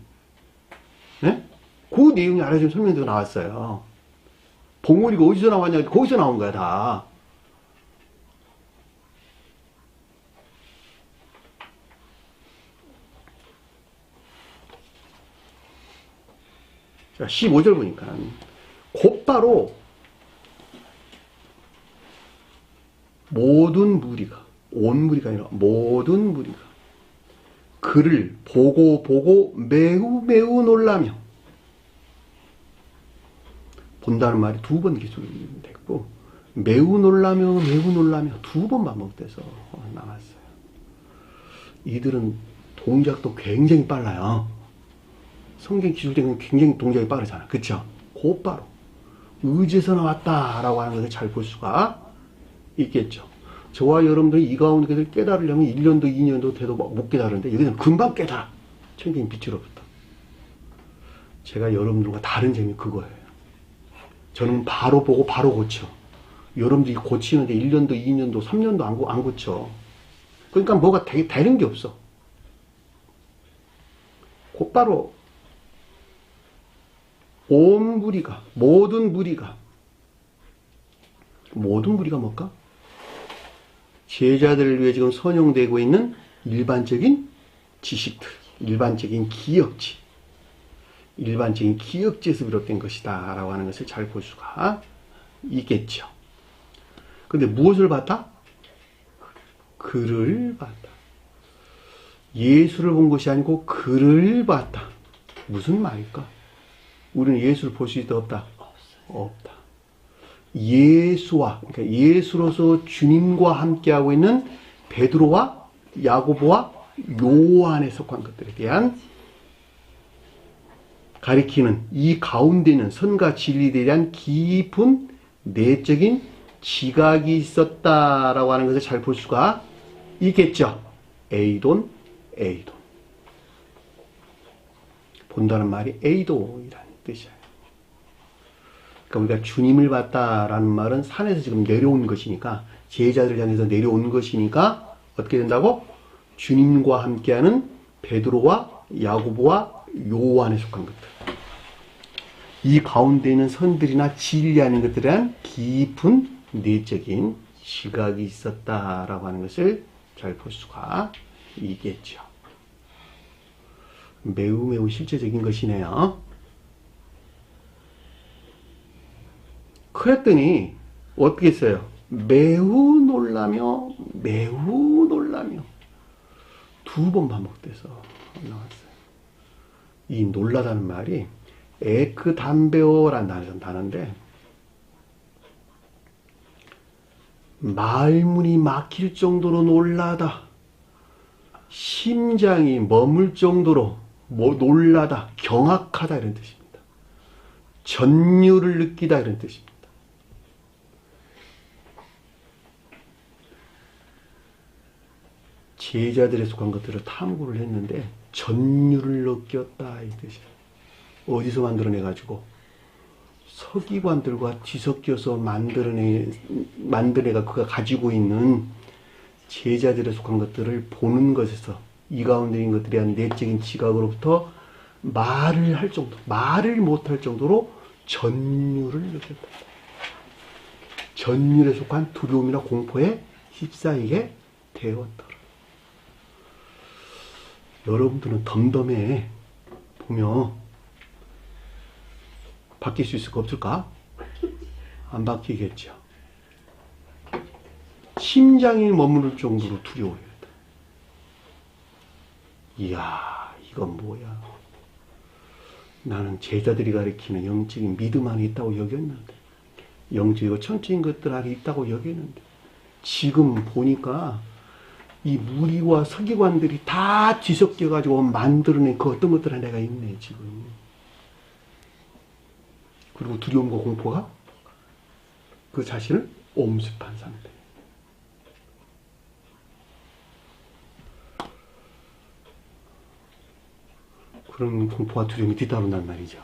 네? 그 내용이 아래 좀 설명도 나왔어요. 봉어리가 어디서 나왔냐? 거기서 나온 거야 다. 자, 15절 보니까 곧바로 모든 무리가, 온 무리가 아니라 모든 무리가 그를 보고 매우 놀라며, 본다는 말이 두 번 기술됐고 매우 놀라며 두 번 반복돼서 나왔어요. 이들은 동작도 굉장히 빨라요. 성경 기술적인 굉장히 동작이 빠르잖아. 그쵸? 곧바로 의지에서 나왔다라고 하는 것을 잘 볼 수가 있겠죠. 저와 여러분들이 이 가운데 깨달으려면 1년도 2년도 돼도 못 깨달은데 여기는 금방 깨달아. 천개인 빛으로부터. 제가 여러분들과 다른 점이 그거예요. 저는 바로 보고 바로 고쳐. 여러분들이 고치는데 1년도 2년도 3년도 안 고쳐. 그러니까 뭐가 되는 게 없어. 곧바로 온 무리가, 모든 무리가 뭘까? 제자들을 위해 지금 선용되고 있는 일반적인 지식들, 일반적인 기억지에서 비롯된 것이다 라고 하는 것을 잘 볼 수가 있겠죠. 근데 무엇을 봤다? 그를 봤다. 예수를 본 것이 아니고 그를 봤다. 무슨 말일까? 우리는 예수를 볼 수 있다, 없다? 없다. 그러니까 예수로서 주님과 함께하고 있는 베드로와 야고보와 요한에 속한 것들에 대한 가리키는 이 가운데 있는 선과 진리에 대한 깊은 내적인 지각이 있었다라고 하는 것을 잘 볼 수가 있겠죠. 에이돈. 본다는 말이 에이돈이라는 뜻이에요. 그러니까 우리가 주님을 봤다라는 말은 산에서 지금 내려온 것이니까, 제자들을 향해서 내려온 것이니까 어떻게 된다고? 주님과 함께하는 베드로와 야고보와 요한에 속한 것들. 이 가운데 있는 선들이나 진리하는 것들에 대한 깊은 내적인 지각이 있었다라고 하는 것을 잘 볼 수가 있겠죠. 매우 실제적인 것이네요. 그랬더니 어떻게 했어요? 매우 놀라며 매우 놀라며 두 번 반복돼서 나왔어요. 이 놀라다는 말이 에크담베오라는 단어인데 말문이 막힐 정도로 놀라다, 심장이 멈을 정도로 놀라다, 경악하다 이런 뜻입니다. 전율을 느끼다 이런 뜻입니다. 제자들에 속한 것들을 탐구를 했는데 전율을 느꼈다 이 뜻이에요. 어디서 만들어내가지고 서기관들과 뒤섞여서 만들어내가 그가 가지고 있는 제자들에 속한 것들을 보는 것에서 이 가운데 있는 것들에 대한 내적인 지각으로부터 말을 못할 정도로 전율을 느꼈다. 전율에 속한 두려움이나 공포에 휩싸이게 되었더라. 여러분들은 덤덤해 보면 바뀔 수 있을까 없을까? 안 바뀌겠죠. 심장이 머무를 정도로 두려워요. 이야, 이건 뭐야? 나는 제자들이 가리키는 영적인 믿음 안에 있다고 여겼는데, 영적이고 천적인 것들 안에 있다고 여겼는데, 지금 보니까 이 무리와 서기관들이 다 뒤섞여가지고 만들어낸 그 어떤 것들 안에 내가 있네, 지금. 그리고 두려움과 공포가 그 자신을 옴습한 상태. 그런 공포와 두려움이 뒤따른단 말이죠.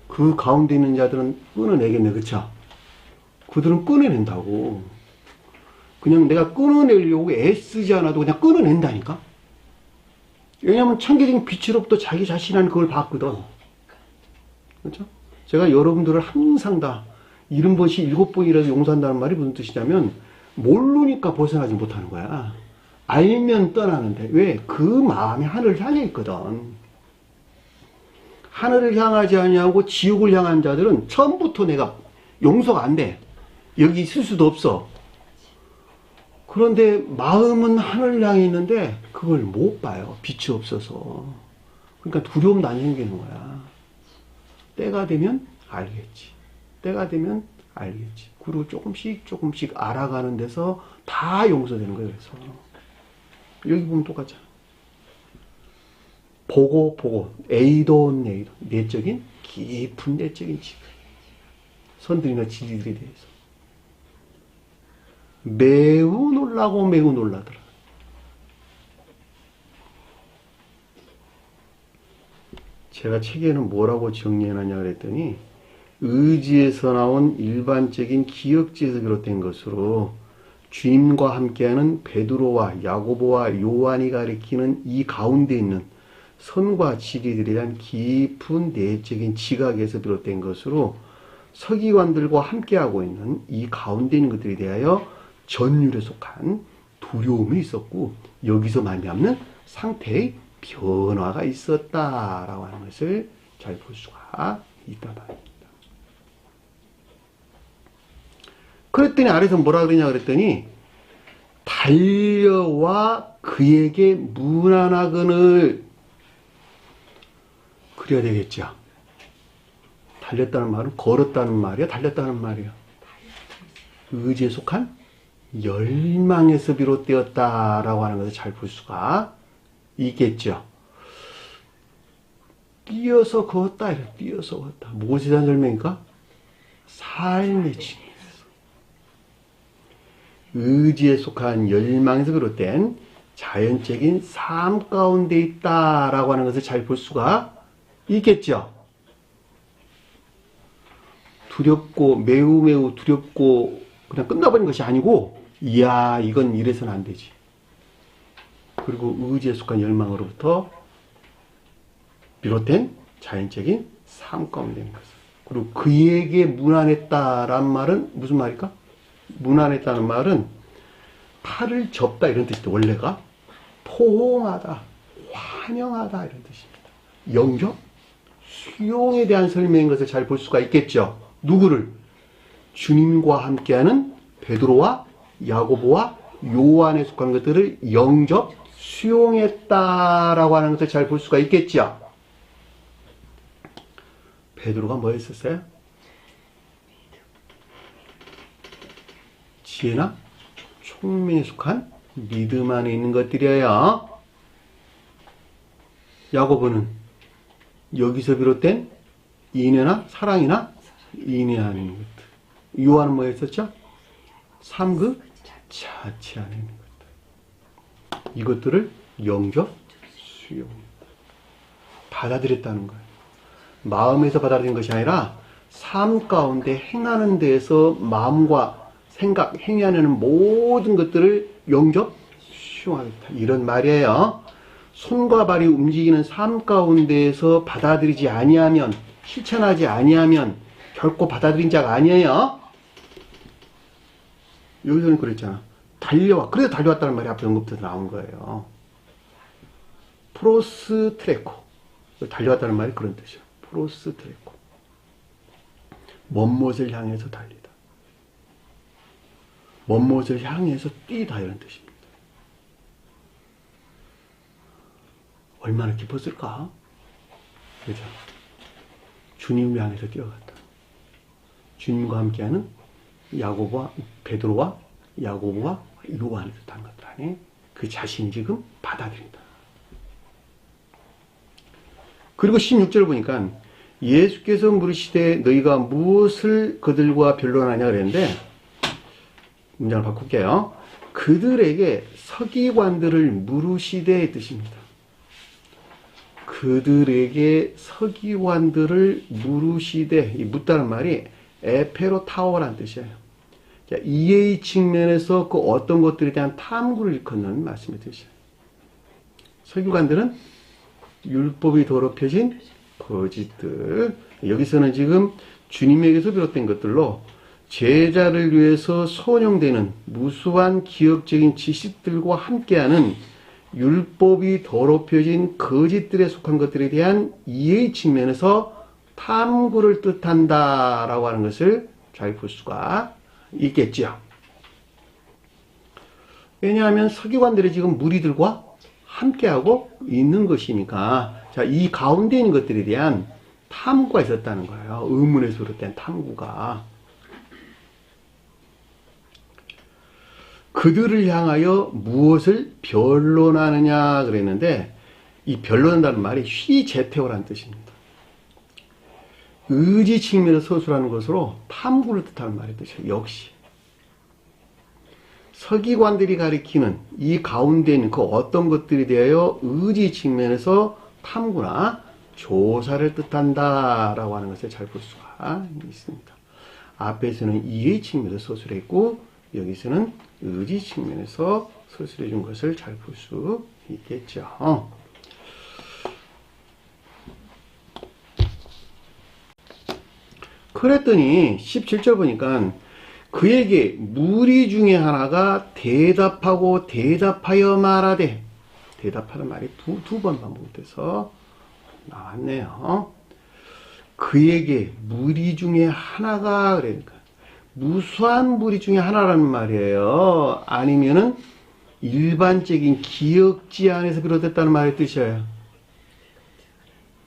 그 가운데 있는 자들은 끊어내겠네, 그쵸? 그들은 끊어낸다고. 그냥 내가 끊어내려고 애쓰지 않아도 그냥 끊어낸다니까? 왜냐하면 천계적인 빛으로부터 자기 자신한 그걸 봤거든. 그렇죠? 제가 여러분들을 항상 다 70번씩 7번이라도 용서한다는 말이 무슨 뜻이냐면 모르니까 벗어나지 못하는 거야. 알면 떠나는데 왜? 그 마음이 하늘을 향해 있거든. 하늘을 향하지 아니하고 지옥을 향한 자들은 처음부터 내가 용서가 안 돼. 여기 있을 수도 없어. 그런데 마음은 하늘을 향해 있는데 그걸 못 봐요. 빛이 없어서. 그러니까 두려움도 안 생기는 거야. 때가 되면 알겠지. 때가 되면 알겠지. 그리고 조금씩 알아가는 데서 다 용서되는 거예요. 그래서 여기 보면 똑같잖아. 보고 에이돈 내적인 깊은 내적인 지각. 선들이나 진리들에 대해서 매우 놀라고 매우 놀라더라. 제가 책에는 뭐라고 정리해놨냐 그랬더니 의지에서 나온 일반적인 기억지에서 비롯된 것으로 주님과 함께하는 베드로와 야고보와 요한이 가리키는 이 가운데 있는 선과 진리들에 대한 깊은 내적인 지각에서 비롯된 것으로 서기관들과 함께하고 있는 이 가운데 있는 것들에 대하여 전율에 속한 두려움이 있었고 여기서 말미암는 상태의 변화가 있었다라고 하는 것을 잘 볼 수가 있다 말입니다. 그랬더니 아래서 뭐라 그러냐 그랬더니 달려와 그에게 문안하거늘 그래야 되겠죠. 달렸다는 말은 걸었다는 말이야, 달렸다는 말이야. 의지에 속한 열망에서 비롯되었다라고 하는 것을 잘 볼 수가 있겠죠. 뛰어서 걷다, 뛰어서 걷다. 무엇에 대한 열매입니까? 삶의 징에서. 의지에 속한 열망에서 비롯된 자연적인 삶 가운데 있다라고 하는 것을 잘 볼 수가 있겠죠. 두렵고 매우 두렵고 그냥 끝나버린 것이 아니고 이야 이건 이래서는 안 되지. 그리고 의지에 속한 열망으로부터 비롯된 자연적인 삶 가운데 있는 것을. 그리고 그에게 문안했다란 말은 무슨 말일까? 문안했다는 말은 팔을 접다 이런 뜻이다. 원래가 포옹하다, 환영하다 이런 뜻입니다. 영접, 수용에 대한 설명인 것을 잘 볼 수가 있겠죠. 누구를? 주님과 함께하는 베드로와 야고보와 요한에 속한 것들을 영접 수용했다라고 하는 것을 잘 볼 수가 있겠죠. 베드로가 뭐 했었어요? 지혜나 총명에 속한 믿음 안에 있는 것들이에요. 야고보는 여기서 비롯된 인애나 사랑이나 인애 안에 있는 것들. 요한은 뭐 했었죠? 삶 자체 안에 있는 것들. 이것들을 영접 수용. 받아들였다는 거예요. 마음에서 받아들인 것이 아니라 삶 가운데 행하는 데에서 마음과 생각, 행위하는 모든 것들을 영접 수용하겠다. 이런 말이에요. 손과 발이 움직이는 삶 가운데에서 받아들이지 아니하면, 실천하지 아니하면 결코 받아들인 자가 아니에요. 여기서는 그랬잖아. 달려와. 그래서 달려왔다는 말이 앞에 언급돼서 나온 거예요. 프로스 트레코. 달려왔다는 말이 그런 뜻이야. 프로스 트레코. 먼 곳을 향해서 달리다. 먼 곳을 향해서 뛰다 이런 뜻입니다. 얼마나 기뻤을까? 그죠? 주님을 향해서 뛰어갔다. 주님과 함께하는 야고보와 베드로와 야고보와 요한을 뜻한 것들 안에 그 자신이 지금 받아들인다. 그리고 16절 보니까 예수께서 물으시되 너희가 무엇을 그들과 변론하냐 그랬는데 문장을 바꿀게요. 그들에게 서기관들을 물으시되 뜻입니다. 그들에게 서기관들을 물으시되, 이 묻다는 말이 에페로타오라는 뜻이에요. 자, 이해의 측면에서 그 어떤 것들에 대한 탐구를 일컫는 말씀의 뜻이에요. 서기관들은 율법이 더럽혀진 거짓들. 여기서는 지금 주님에게서 비롯된 것들로 제자를 위해서 소용되는 무수한 기억적인 지식들과 함께하는 율법이 더럽혀진 거짓들에 속한 것들에 대한 이해의 측면에서 탐구를 뜻한다라고 하는 것을 잘 볼 수가 있겠죠. 왜냐하면 서기관들이 지금 무리들과 함께하고 있는 것이니까, 자, 이 가운데 있는 것들에 대한 탐구가 있었다는 거예요. 의문에서 비롯된 탐구가. 그들을 향하여 무엇을 변론하느냐 그랬는데, 이 변론한다는 말이 휘제테오라는 뜻입니다. 의지 측면에서 서술하는 것으로 탐구를 뜻하는 말의 뜻이에요. 역시 서기관들이 가리키는 이 가운데 있는 그 어떤 것들에 대하여 의지 측면에서 탐구나 조사를 뜻한다라고 하는 것을 잘 볼 수가 있습니다. 앞에서는 이해 측면에서 서술했고 여기서는 의지 측면에서 서술해 준 것을 잘 볼 수 있겠죠. 그랬더니 17절 보니까 그에게 무리 중에 하나가 대답하고 대답하여 말하되, 대답하는 말이 두 번 반복돼서 나왔네요. 그에게 무리 중에 하나가, 그러니까 무수한 무리 중에 하나라는 말이에요. 아니면은 일반적인 기역지 안에서 비롯됐다는 말의 뜻이에요.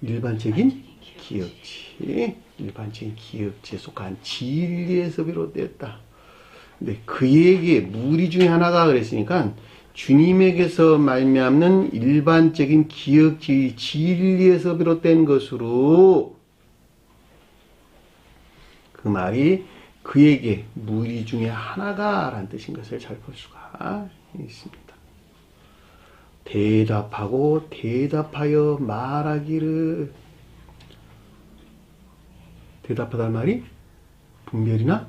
일반적인 기역지, 일반적인 기역지에 속한 진리에서 비롯됐다. 근데 그에게 무리 중에 하나가 그랬으니까 주님에게서 말미암는 일반적인 기역지 진리에서 비롯된 것으로 그 말이 그에게 무리 중에 하나가 라는 뜻인 것을 잘 볼 수가 있습니다. 대답하고 대답하여 말하기를, 대답하다는 말이 분별이나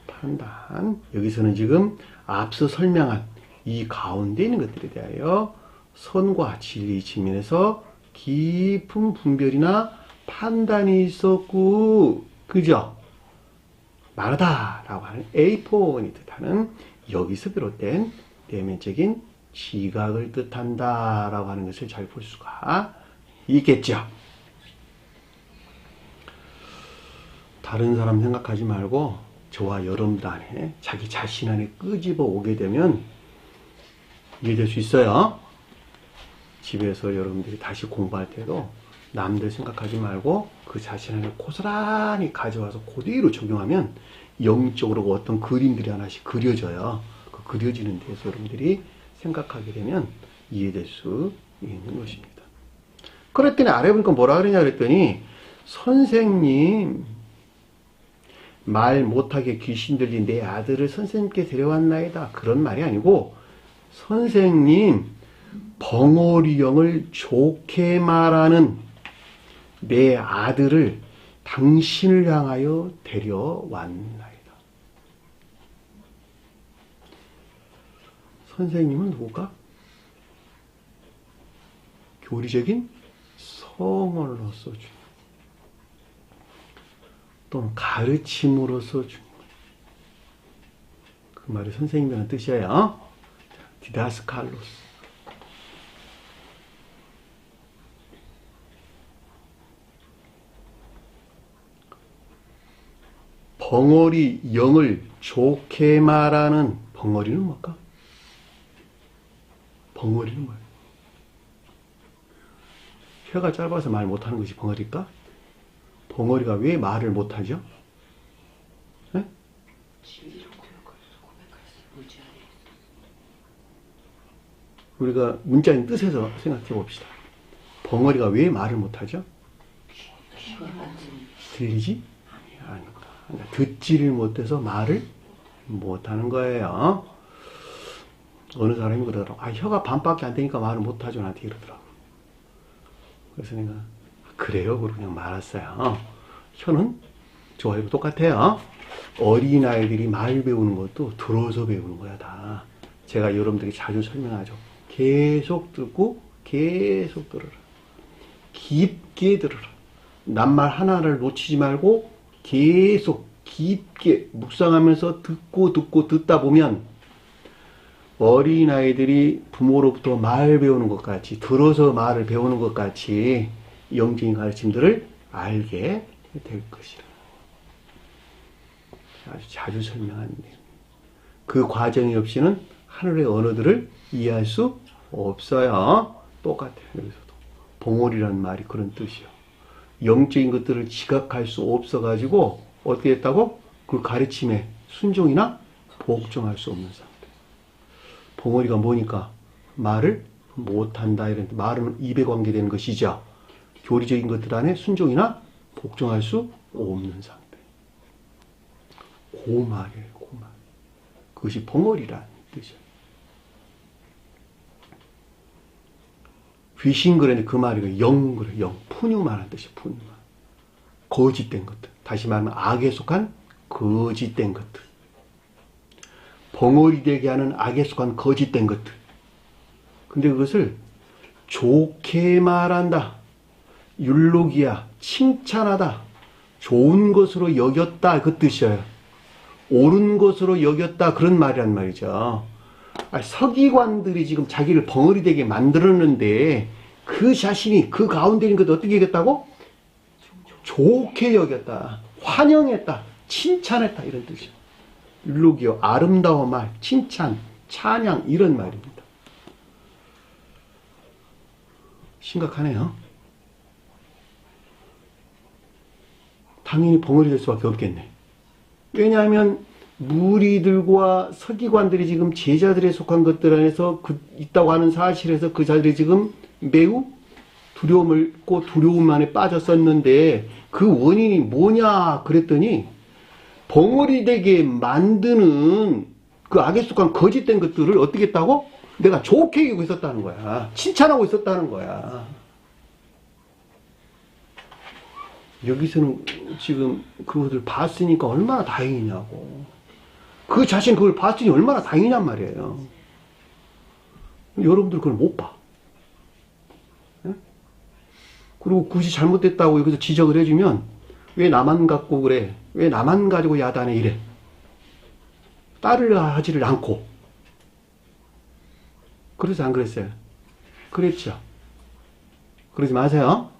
판단. 여기서는 지금 앞서 설명한 이 가운데 있는 것들에 대하여 선과 진리 측면에서 깊은 분별이나 판단이 있었고, 그죠? 말하다라고 하는 에이폰이 뜻하는 여기서 비롯된 내면적인 지각을 뜻한다라고 하는 것을 잘 볼 수가 있겠죠. 다른 사람 생각하지 말고 저와 여러분들 안에 자기 자신 안에 끄집어 오게 되면 이해될 수 있어요. 집에서 여러분들이 다시 공부할 때도 남들 생각하지 말고 그 자신 안에 고스란히 가져와서 그대로 적용하면 영적으로 어떤 그림들이 하나씩 그려져요. 그 그려지는 데서 여러분들이 생각하게 되면 이해될 수 있는 것입니다. 그랬더니 아래 보니까 뭐라 그러냐 그랬더니 선생님 말 못하게 귀신 들린 내 아들을 선생님께 데려왔나이다. 그런 말이 아니고 선생님 벙어리형을 좋게 말하는 내 아들을 당신을 향하여 데려왔나이다. 선생님은 누굴까? 교리적인 성원으로서 주님 또는 가르침으로서 주님 그 말이 선생님이라는 뜻이에요. 디다스칼로스 벙어리 영을 좋게 말하는 벙어리는 뭘까? 벙어리는 뭐예요? 혀가 짧아서 말 못하는 것이 벙어리일까? 벙어리가 왜 말을 못하죠? 네? 우리가 문자인 뜻에서 생각해 봅시다. 벙어리가 왜 말을 못하죠? 들리지? 아닙니다. 그러니까 듣지를 못해서 말을 못하는 거예요. 어느 사람이 그러더라고. 혀가 반밖에 안 되니까 말을 못하죠. 나한테 이러더라고. 그래서 내가 그래요? 그러고 그냥 말았어요. 혀는 저하고 똑같아요. 어린아이들이 말 배우는 것도 들어서 배우는 거야 다. 제가 여러분들에게 자주 설명하죠. 계속 듣고 계속 들어라. 깊게 들어라. 낱말 하나를 놓치지 말고 계속 깊게 묵상하면서 듣고 듣다 보면 어린아이들이 부모로부터 말 배우는 것 같이 들어서 말을 배우는 것 같이 영적인 가르침들을 알게 될 것이라. 아주 자주 설명한 내용. 그 과정이 없이는 하늘의 언어들을 이해할 수 없어요. 똑같아요. 여기서도. 봉오리라는 말이 그런 뜻이요. 영적인 것들을 지각할 수 없어가지고 어떻게 했다고? 그 가르침에 순종이나 복종할 수 없는 상태. 봉오리가 뭐니까? 말을 못한다. 이런 말은 입에 관계되는 것이죠. 교리적인 것들 안에 순종이나 복종할 수 없는 상태. 고말이에요. 고말. 그것이 봉오리라는 뜻이에요. 귀신 그랬는데 그 말이 영 그래. 영. 푸뉴마라는 뜻이에요. 푸뉴마. 거짓된 것들. 다시 말하면 악에 속한 거짓된 것들. 벙어리 되게 하는 악에 속한 거짓된 것들. 근데 그것을 좋게 말한다. 율로기야. 칭찬하다. 좋은 것으로 여겼다. 그 뜻이에요. 옳은 것으로 여겼다. 그런 말이란 말이죠. 서기관들이 지금 자기를 벙어리 되게 만들었는데 그 자신이 그 가운데 있는 것을 어떻게 여겼다고? 좋게 여겼다. 환영했다. 칭찬했다. 이런 뜻이에요. 율로기요. 아름다운 말, 칭찬, 찬양 이런 말입니다. 심각하네요. 당연히 벙어리 될 수밖에 없겠네. 왜냐하면 무리들과 서기관들이 지금 제자들에 속한 것들 안에서 있다고 하는 사실에서 그 자들이 지금 매우 두려움을 고 두려움 안에 빠졌었는데 그 원인이 뭐냐 그랬더니 벙어리 되게 만드는 그 악에 속한 거짓된 것들을 어떻게 했다고? 내가 좋게 여기고 있었다는 거야. 칭찬하고 있었다는 거야. 여기서는 지금 그것을 봤으니까 얼마나 다행이냐고. 그 자신 그걸 봤으니 얼마나 다행이냔 말이에요. 여러분들 그걸 못 봐. 네? 그리고 굳이 잘못됐다고 여기서 지적을 해주면 왜 나만 갖고 그래? 왜 나만 가지고 야단에 이래? 딸을 하지를 않고. 그래서 안 그랬어요? 그랬죠. 그러지 마세요.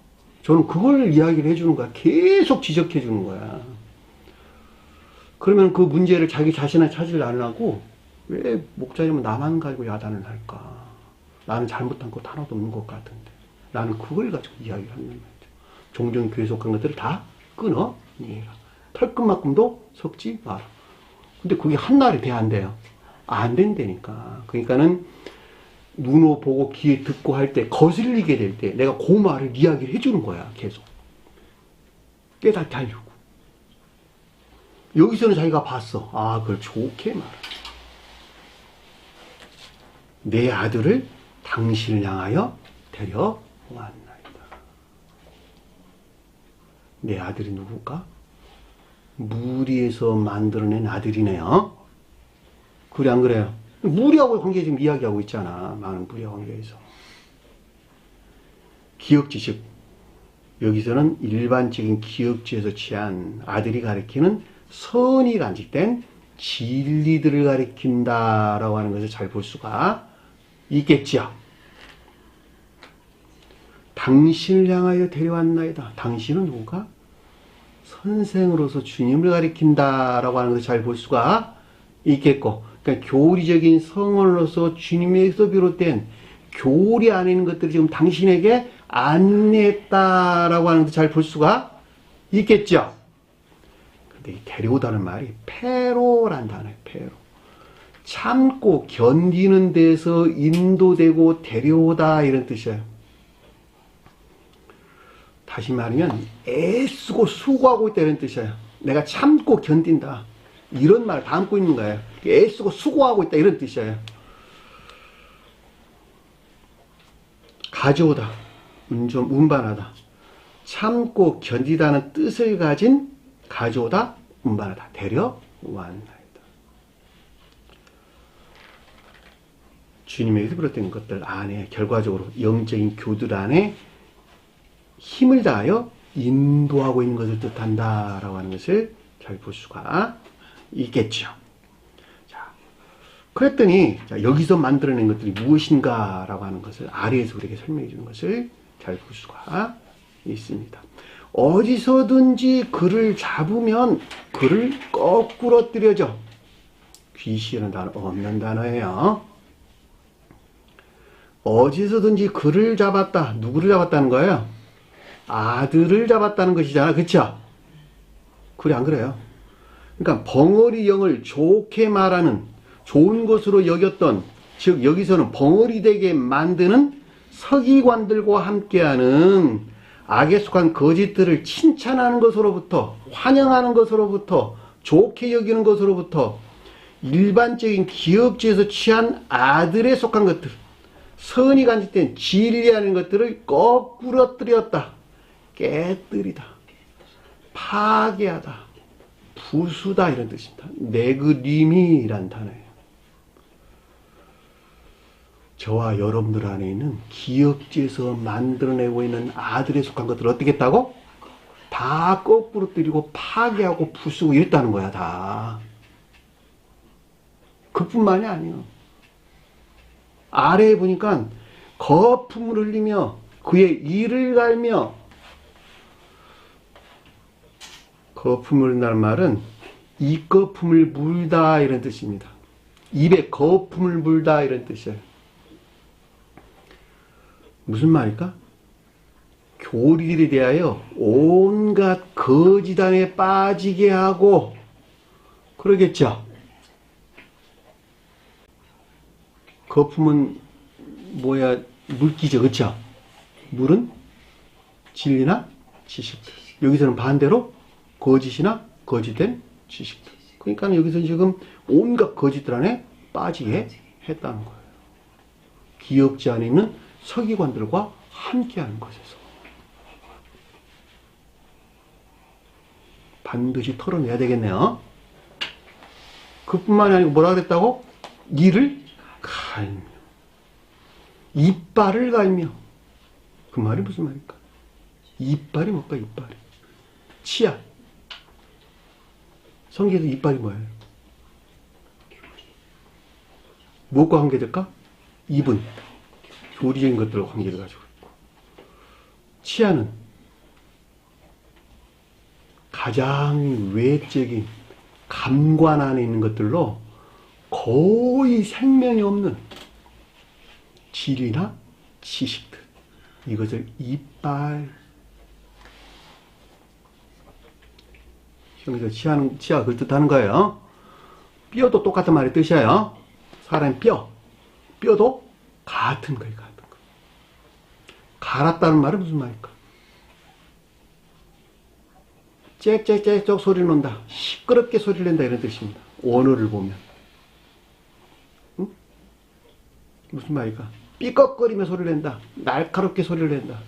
저는 그걸 이야기를 해주는 거야. 계속 지적해 주는 거야. 그러면 그 문제를 자기 자신한테 찾으려 안 하고 왜 목사님은 나만 가지고 야단을 할까? 나는 잘못한 것 하나도 없는 것 같은데. 나는 그걸 가지고 이야기를 한단 말이죠. 종종 교회 속한 것들을 다 끊어. 털끝만큼도 섞지 마라. 근데 그게 한날에 돼, 안 돼요? 안 된다니까. 그러니까는 눈으로 보고 귀에 듣고 할 때 거슬리게 될 때 내가 그 말을 이야기를 해주는 거야. 계속. 깨닫게 하려고. 여기서는 자기가 봤어. 아, 그걸 좋게 말해. 내 아들을 당신을 향하여 데려왔나이다. 내 아들이 누굴까? 무리에서 만들어낸 아들이네요. 그래, 안 그래요? 무리하고의 관계 지금 이야기하고 있잖아. 많은 무리와 관계에서. 기억지식. 여기서는 일반적인 기억지에서 취한 아들이 가리키는 선이 간직된 진리들을 가리킨다라고 하는 것을 잘 볼 수가 있겠지요. 당신을 향하여 데려왔나이다. 당신은 누군가? 선생으로서 주님을 가리킨다라고 하는 것을 잘 볼 수가 있겠고, 그러니까 교리적인 성원으로서 주님에서 비롯된 교리 안에 있는 것들을 지금 당신에게 안내했다라고 하는 것을 잘 볼 수가 있겠죠. 근데 이 데려오다는 말이 페로란 단어예요. 페로. 참고 견디는 데서 인도되고 데려오다 이런 뜻이에요. 다시 말하면 애쓰고 수고하고 있다 이런 뜻이에요. 내가 참고 견딘다. 이런 말을 담고 있는 거예요. 애쓰고 수고하고 있다 이런 뜻이에요. 가져오다. 좀 운반하다. 참고 견디다는 뜻을 가진 가져오다, 운반하다. 데려왔나이다. 주님에게서 비롯된 것들 안에 결과적으로 영적인 교들 안에 힘을 다하여 인도하고 있는 것을 뜻한다라고 하는 것을 잘 볼 수가 있겠죠. 자, 그랬더니 여기서 만들어낸 것들이 무엇인가라고 하는 것을 아래에서 우리에게 설명해 주는 것을 잘 볼 수가 있습니다. 어디서든지 그를 잡으면 그를 거꾸로 뜨려져. 귀시라는 단어 없는 단어예요. 어디서든지 그를 잡았다. 누구를 잡았다는 거예요? 아들을 잡았다는 것이잖아. 그쵸? 그래, 안 그래요? 그러니까 벙어리 영을 좋게 말하는, 좋은 것으로 여겼던, 즉 여기서는 벙어리 되게 만드는 서기관들과 함께하는 악에 속한 거짓들을 칭찬하는 것으로부터, 환영하는 것으로부터, 좋게 여기는 것으로부터 일반적인 기업지에서 취한 아들에 속한 것들, 선이 간직된 진리하는 것들을 거꾸로 뜨렸다. 깨뜨리다. 파괴하다. 부수다 이런 뜻입니다. 네그림이란 단어예요. 저와 여러분들 안에 있는 기억지에서 만들어내고 있는 아들에 속한 것들을 어떻게 했다고? 다 거꾸로 뜨리고 파괴하고 부수고 이랬다는 거야. 다. 그뿐만이 아니에요. 아래에 보니까 거품을 흘리며 그의 이를 갈며, 거품을 흘린다는 말은 이 거품을 물다 이런 뜻입니다. 입에 거품을 물다 이런 뜻이에요. 무슨 말일까? 교리들에 대하여 온갖 거짓안에 빠지게 하고 그러겠죠. 거품은 뭐야? 물기죠. 그쵸? 물은 진리나 지식들. 여기서는 반대로 거짓이나 거짓된 지식들. 그러니까 여기서 지금 온갖 거짓들 안에 빠지게 했다는 거예요. 기억지 안에 있는 서기관들과 함께하는 것에서 반드시 털어내야 되겠네요. 그뿐만이 아니고 뭐라 그랬다고? 이를 갈며, 이빨을 갈며. 그 말이 무슨 말일까? 이빨이 뭘까? 이빨이 치아. 성경에서 이빨이 뭐예요? 무엇과 관계될까? 입은 교리적인 것들과 관계를 가지고 있고, 치아는 가장 외적인, 감관 안에 있는 것들로 거의 생명이 없는 진리나 지식들, 이것을 이빨, 여기서 치아 그 뜻하는 거예요. 뼈도 똑같은 말의 뜻이에요. 사람의 뼈도 같은 거예요. 같은 거. 갈았다는 말은 무슨 말일까? 짹짹짹쩍 소리 난다. 시끄럽게 소리를 낸다 이런 뜻입니다. 원어를 보면. 응? 무슨 말일까? 삐걱거리며 소리를 낸다. 날카롭게 소리를 낸다.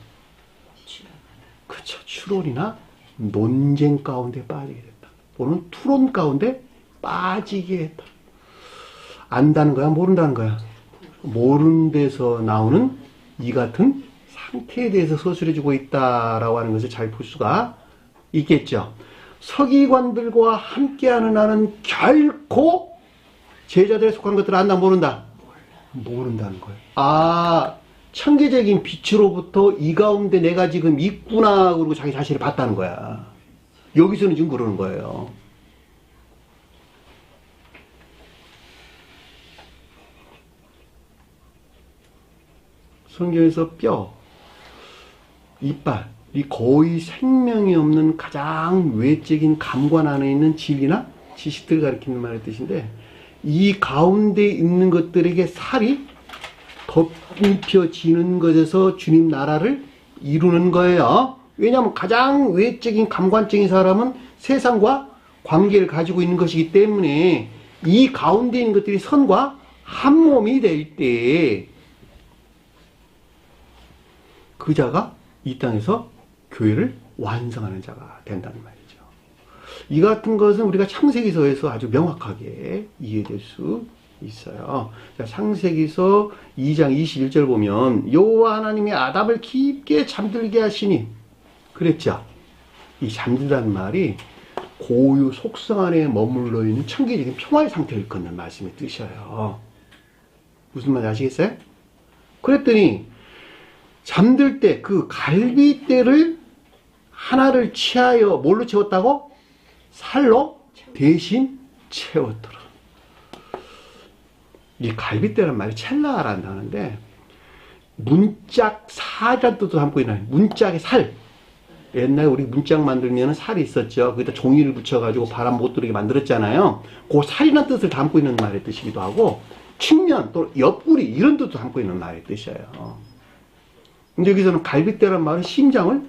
그쵸. 추론이나 논쟁 가운데 빠지게 됐다. 또는 투론 가운데 빠지게 했다. 안다는 거야? 모른다는 거야? 모르는 데서 나오는 이 같은 상태에 대해서 서술해주고 있다라고 하는 것을 잘 볼 수가 있겠죠. 서기관들과 함께하는 나는 결코 제자들에 속한 것들을 안다, 모른다? 모른다는 거예요. 아, 천계적인 빛으로부터 이 가운데 내가 지금 있구나, 그러고 자기 자신을 봤다는 거야. 여기서는 지금 그러는 거예요. 성경에서 뼈, 이빨, 이 거의 생명이 없는 가장 외적인 감관 안에 있는 진리나 지식들을 가리키는 말의 뜻인데, 이 가운데 있는 것들에게 살이 덮입혀지는 것에서 주님 나라를 이루는 거예요. 왜냐하면 가장 외적인 감관적인 사람은 세상과 관계를 가지고 있는 것이기 때문에 이 가운데 있는 것들이 선과 한 몸이 될 때 그 자가 이 땅에서 교회를 완성하는 자가 된다는 말이죠. 이 같은 것은 우리가 창세기서에서 아주 명확하게 이해될 수 있어요. 자, 창세기서 2장 21절 보면 여호와 하나님이 아담을 깊게 잠들게 하시니, 그랬죠. 이 잠들다는 말이 고유 속성 안에 머물러 있는 천기적인 평화의 상태를 일컫는 말씀의 뜻이에요. 무슨 말인지 아시겠어요? 그랬더니 잠들 때 그 갈빗대를 하나를 취하여 뭘로 채웠다고? 살로 대신 채웠더라. 이 갈빗대란 말이 첼라라는 하는데 문짝 살이라는 뜻도 담고 있는, 문짝의 살. 옛날에 우리 문짝 만들면 살이 있었죠. 거기다 종이를 붙여가지고 바람 못 들게 만들었잖아요. 그 살이라는 뜻을 담고 있는 말의 뜻이기도 하고, 측면 또 옆구리 이런 뜻도 담고 있는 말의 뜻이에요. 근데 여기서는 갈빗대란 말은 심장을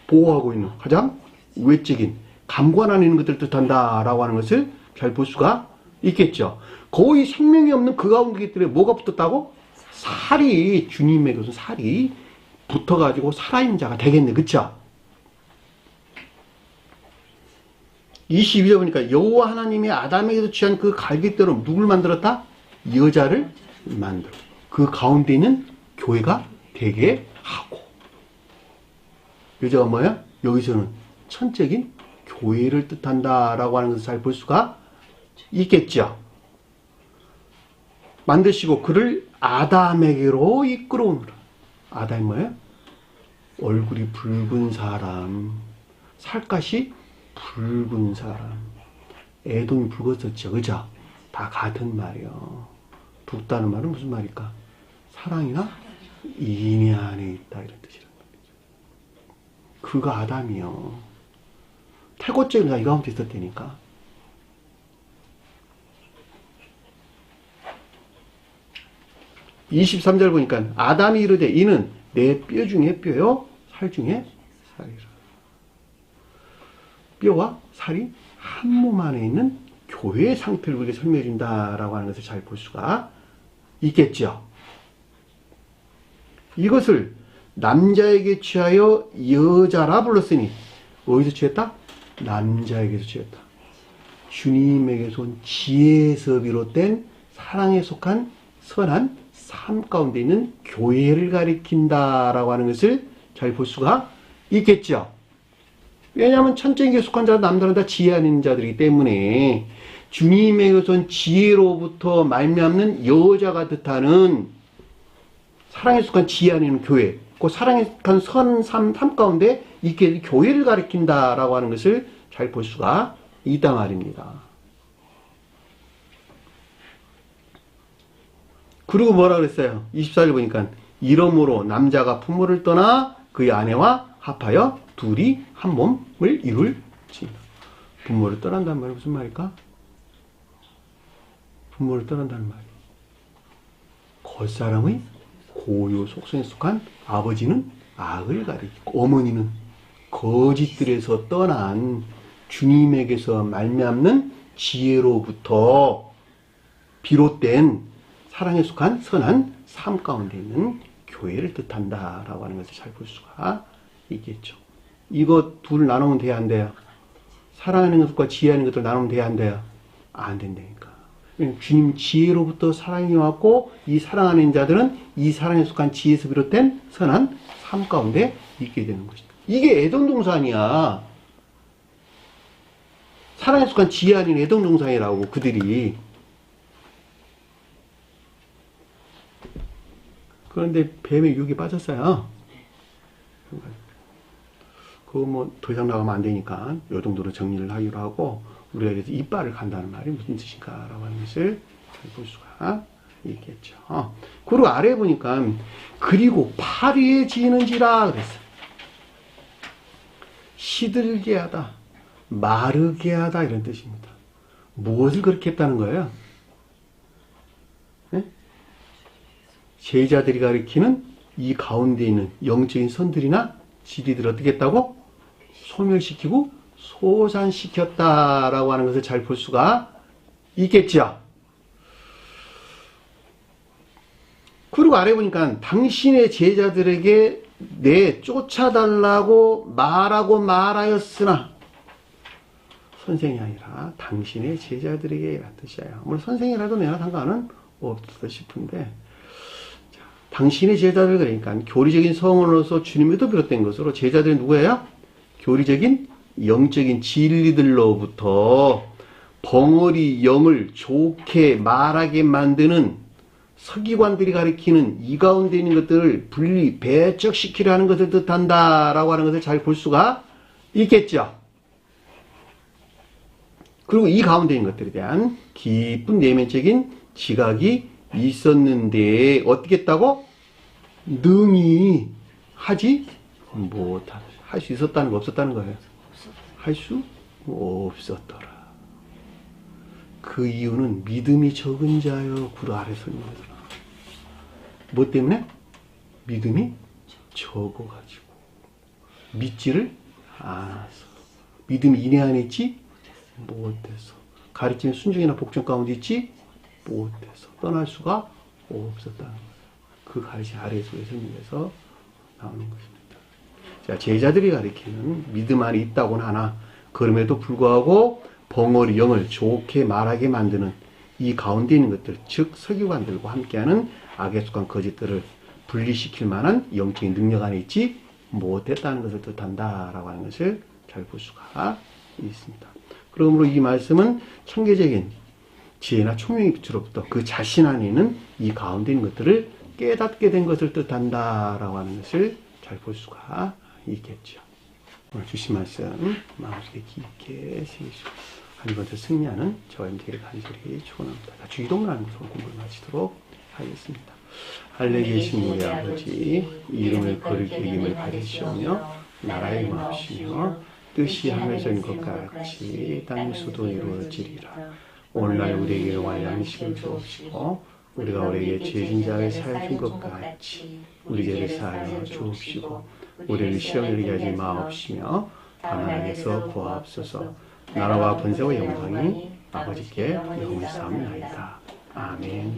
보호하고 있는 가장 외적인 감관 안에 있는 것들을 뜻한다라고 하는 것을 잘 볼 수가 있겠죠. 거의 생명이 없는 그 가운데 때문에 뭐가 붙었다고? 살이, 주님의 것은 살이 붙어가지고 살아있는 자가 되겠네. 그쵸? 22절 보니까 여호와 하나님이 아담에게서 취한 그 갈빗대로 누굴 만들었다? 여자를 만들어. 그 가운데 있는 교회가 되게 하고. 여자가 뭐야? 여기서는 천적인 교회를 뜻한다라고 하는 것을 잘 볼 수가 있겠죠. 만드시고 그를 아담에게로 이끌어오느라. 아담이 뭐예요? 얼굴이 붉은 사람, 살갗이 붉은 사람. 애동이 붉었었죠. 그죠? 다 같은 말이요. 붉다는 말은 무슨 말일까? 사랑이나 인내 안에 있다, 이런 뜻이란 말이죠. 그가 아담이요. 태고적인 자가 이 가운데 있었다니까. (23절) 보니까 아담이 이르되 이는 내 뼈 중에 뼈요 살 중에 살이라. 뼈와 살이 한 몸 안에 있는 교회의 상태를 우리에게 설명해 준다라고 하는 것을 잘 볼 수가 있겠죠. 이것을 남자에게 취하여 여자라 불렀으니 어디서 취했다? 남자에게서 취했다. 주님에게서 온 지혜에서 비롯된 사랑에 속한 선한 삶 가운데 있는 교회를 가리킨다라고 하는 것을 잘 볼 수가 있겠죠. 왜냐하면 천적인 속한 자들, 남들은 다 지혜 아닌 자들이기 때문에 주님에게서 온 지혜로부터 말미암는 여자가 뜻하는 사랑에 속한 지혜 아닌 교회, 그 사랑에 속한 선 삶 가운데 있게 교회를 가리킨다라고 하는 것을 잘 볼 수가 있단 말입니다. 그리고 뭐라 그랬어요? 24절 보니까 이러므로 남자가 부모를 떠나 그의 아내와 합하여 둘이 한 몸을 이룰지. 부모를 떠난다는 말이 무슨 말일까? 부모를 떠난다는 말이 겉사람의 고유 속성에 속한 아버지는 악을 가리키고 어머니는 거짓들에서 떠난 주님에게서 말미암는 지혜로부터 비롯된 사랑에 속한 선한 삶 가운데 있는 교회를 뜻한다라고 하는 것을 잘 볼 수가 있겠죠. 이거 둘 나누면 돼야 안 돼요? 사랑하는 것과 지혜하는 것들 나누면 돼야 안 돼요? 안 된다니까. 주님 지혜로부터 사랑이 왔고 이 사랑하는 자들은 이 사랑에 속한 지혜에서 비롯된 선한 삶 가운데 있게 되는 것입니다. 이게 애동동산이야. 사랑에 속한 지혜 아닌 애동동산이라고 그들이. 그런데 뱀의 유혹에 빠졌어요. 그거 뭐 더 이상 나가면 안 되니까 이 정도로 정리를 하기로 하고 우리가 그래서 이빨을 간다는 말이 무슨 뜻인가라고 하는 것을 잘 볼 수가 있겠죠. 그리고 아래 보니까 그리고 파리해지는지라 그랬어요. 시들게 하다, 마르게 하다 이런 뜻입니다. 무엇을 그렇게 했다는 거예요? 네? 제자들이 가리키는 이 가운데 있는 영적인 선들이나 지리들을 어떻게 했다고? 소멸시키고 소산시켰다라고 하는 것을 잘 볼 수가 있겠죠. 그리고 아래 보니까 당신의 제자들에게 내 쫓아달라고 말하고 말하였으나 선생이 아니라 당신의 제자들에게 이란 뜻이에요. 물론 선생이라도 내가 상관은 없다 싶은데 자, 당신의 제자들 그러니까 교리적인 성원으로서 주님에도 비롯된 것으로 제자들이 누구예요? 교리적인 영적인 진리들로부터 벙어리 영을 좋게 말하게 만드는 서기관들이 가리키는 이 가운데 있는 것들을 분리 배척시키려 하는 것을 뜻한다라고 하는 것을 잘 볼 수가 있겠죠. 그리고 이 가운데 있는 것들에 대한 깊은 내면적인 지각이 있었는데 어떻게 했다고? 능히 하지 못하다. 할 수 있었다는 거 없었다는 거예요. 할 수 없었더라. 그 이유는 믿음이 적은 자여 구루 아래 설명하더라. 뭐 때문에? 믿음이 적어가지고 믿지를 않아서. 믿음이 인해 안에 있지 못해서. 가르침의 순종이나 복종 가운데 있지 못해서. 떠날 수가 없었다는 거예요. 그 가르침 아래에서 설명해서 나오는 것입니다. 자, 제자들이 가리키는 믿음 안에 있다고는 하나 그럼에도 불구하고 벙어리 영을 좋게 말하게 만드는 이 가운데 있는 것들, 즉 서기관들과 함께하는 악에 속한 거짓들을 분리시킬 만한 영적인 능력 안에 있지 못했다는 것을 뜻한다라고 하는 것을 잘 볼 수가 있습니다. 그러므로 이 말씀은 청계적인 지혜나 총명의 빛으로부터 그 자신 안에 있는 이 가운데 있는 것들을 깨닫게 된 것을 뜻한다라고 하는 것을 잘 볼 수가 있겠죠. 오늘 주신 말씀 마음속에 깊게 새기시고 한 번더 승리하는 저와 여러분들에게 간절히 축원합니다. 주기도문 하는 것으로 공부를 마치도록 하겠습니다. 하늘에 계신 우리 아버지 이름을 거룩히 여김을 받으시오며 나라의 마옵시며 뜻이 하늘에서 인 것 같이 땅에서도 이루어지리라. 오늘날 우리에게 영원한 양식을 주옵시고 우리가 우리에게 죄진 자를 사하여 준 것 같이 우리 죄를 사하여 주옵시고 우리를 시험에 이르게 하지 마옵시며 다만 악에서 구하옵소서. 나라와 번세와 영광이 아버지께 영원히 쌓옵나이다. 아멘.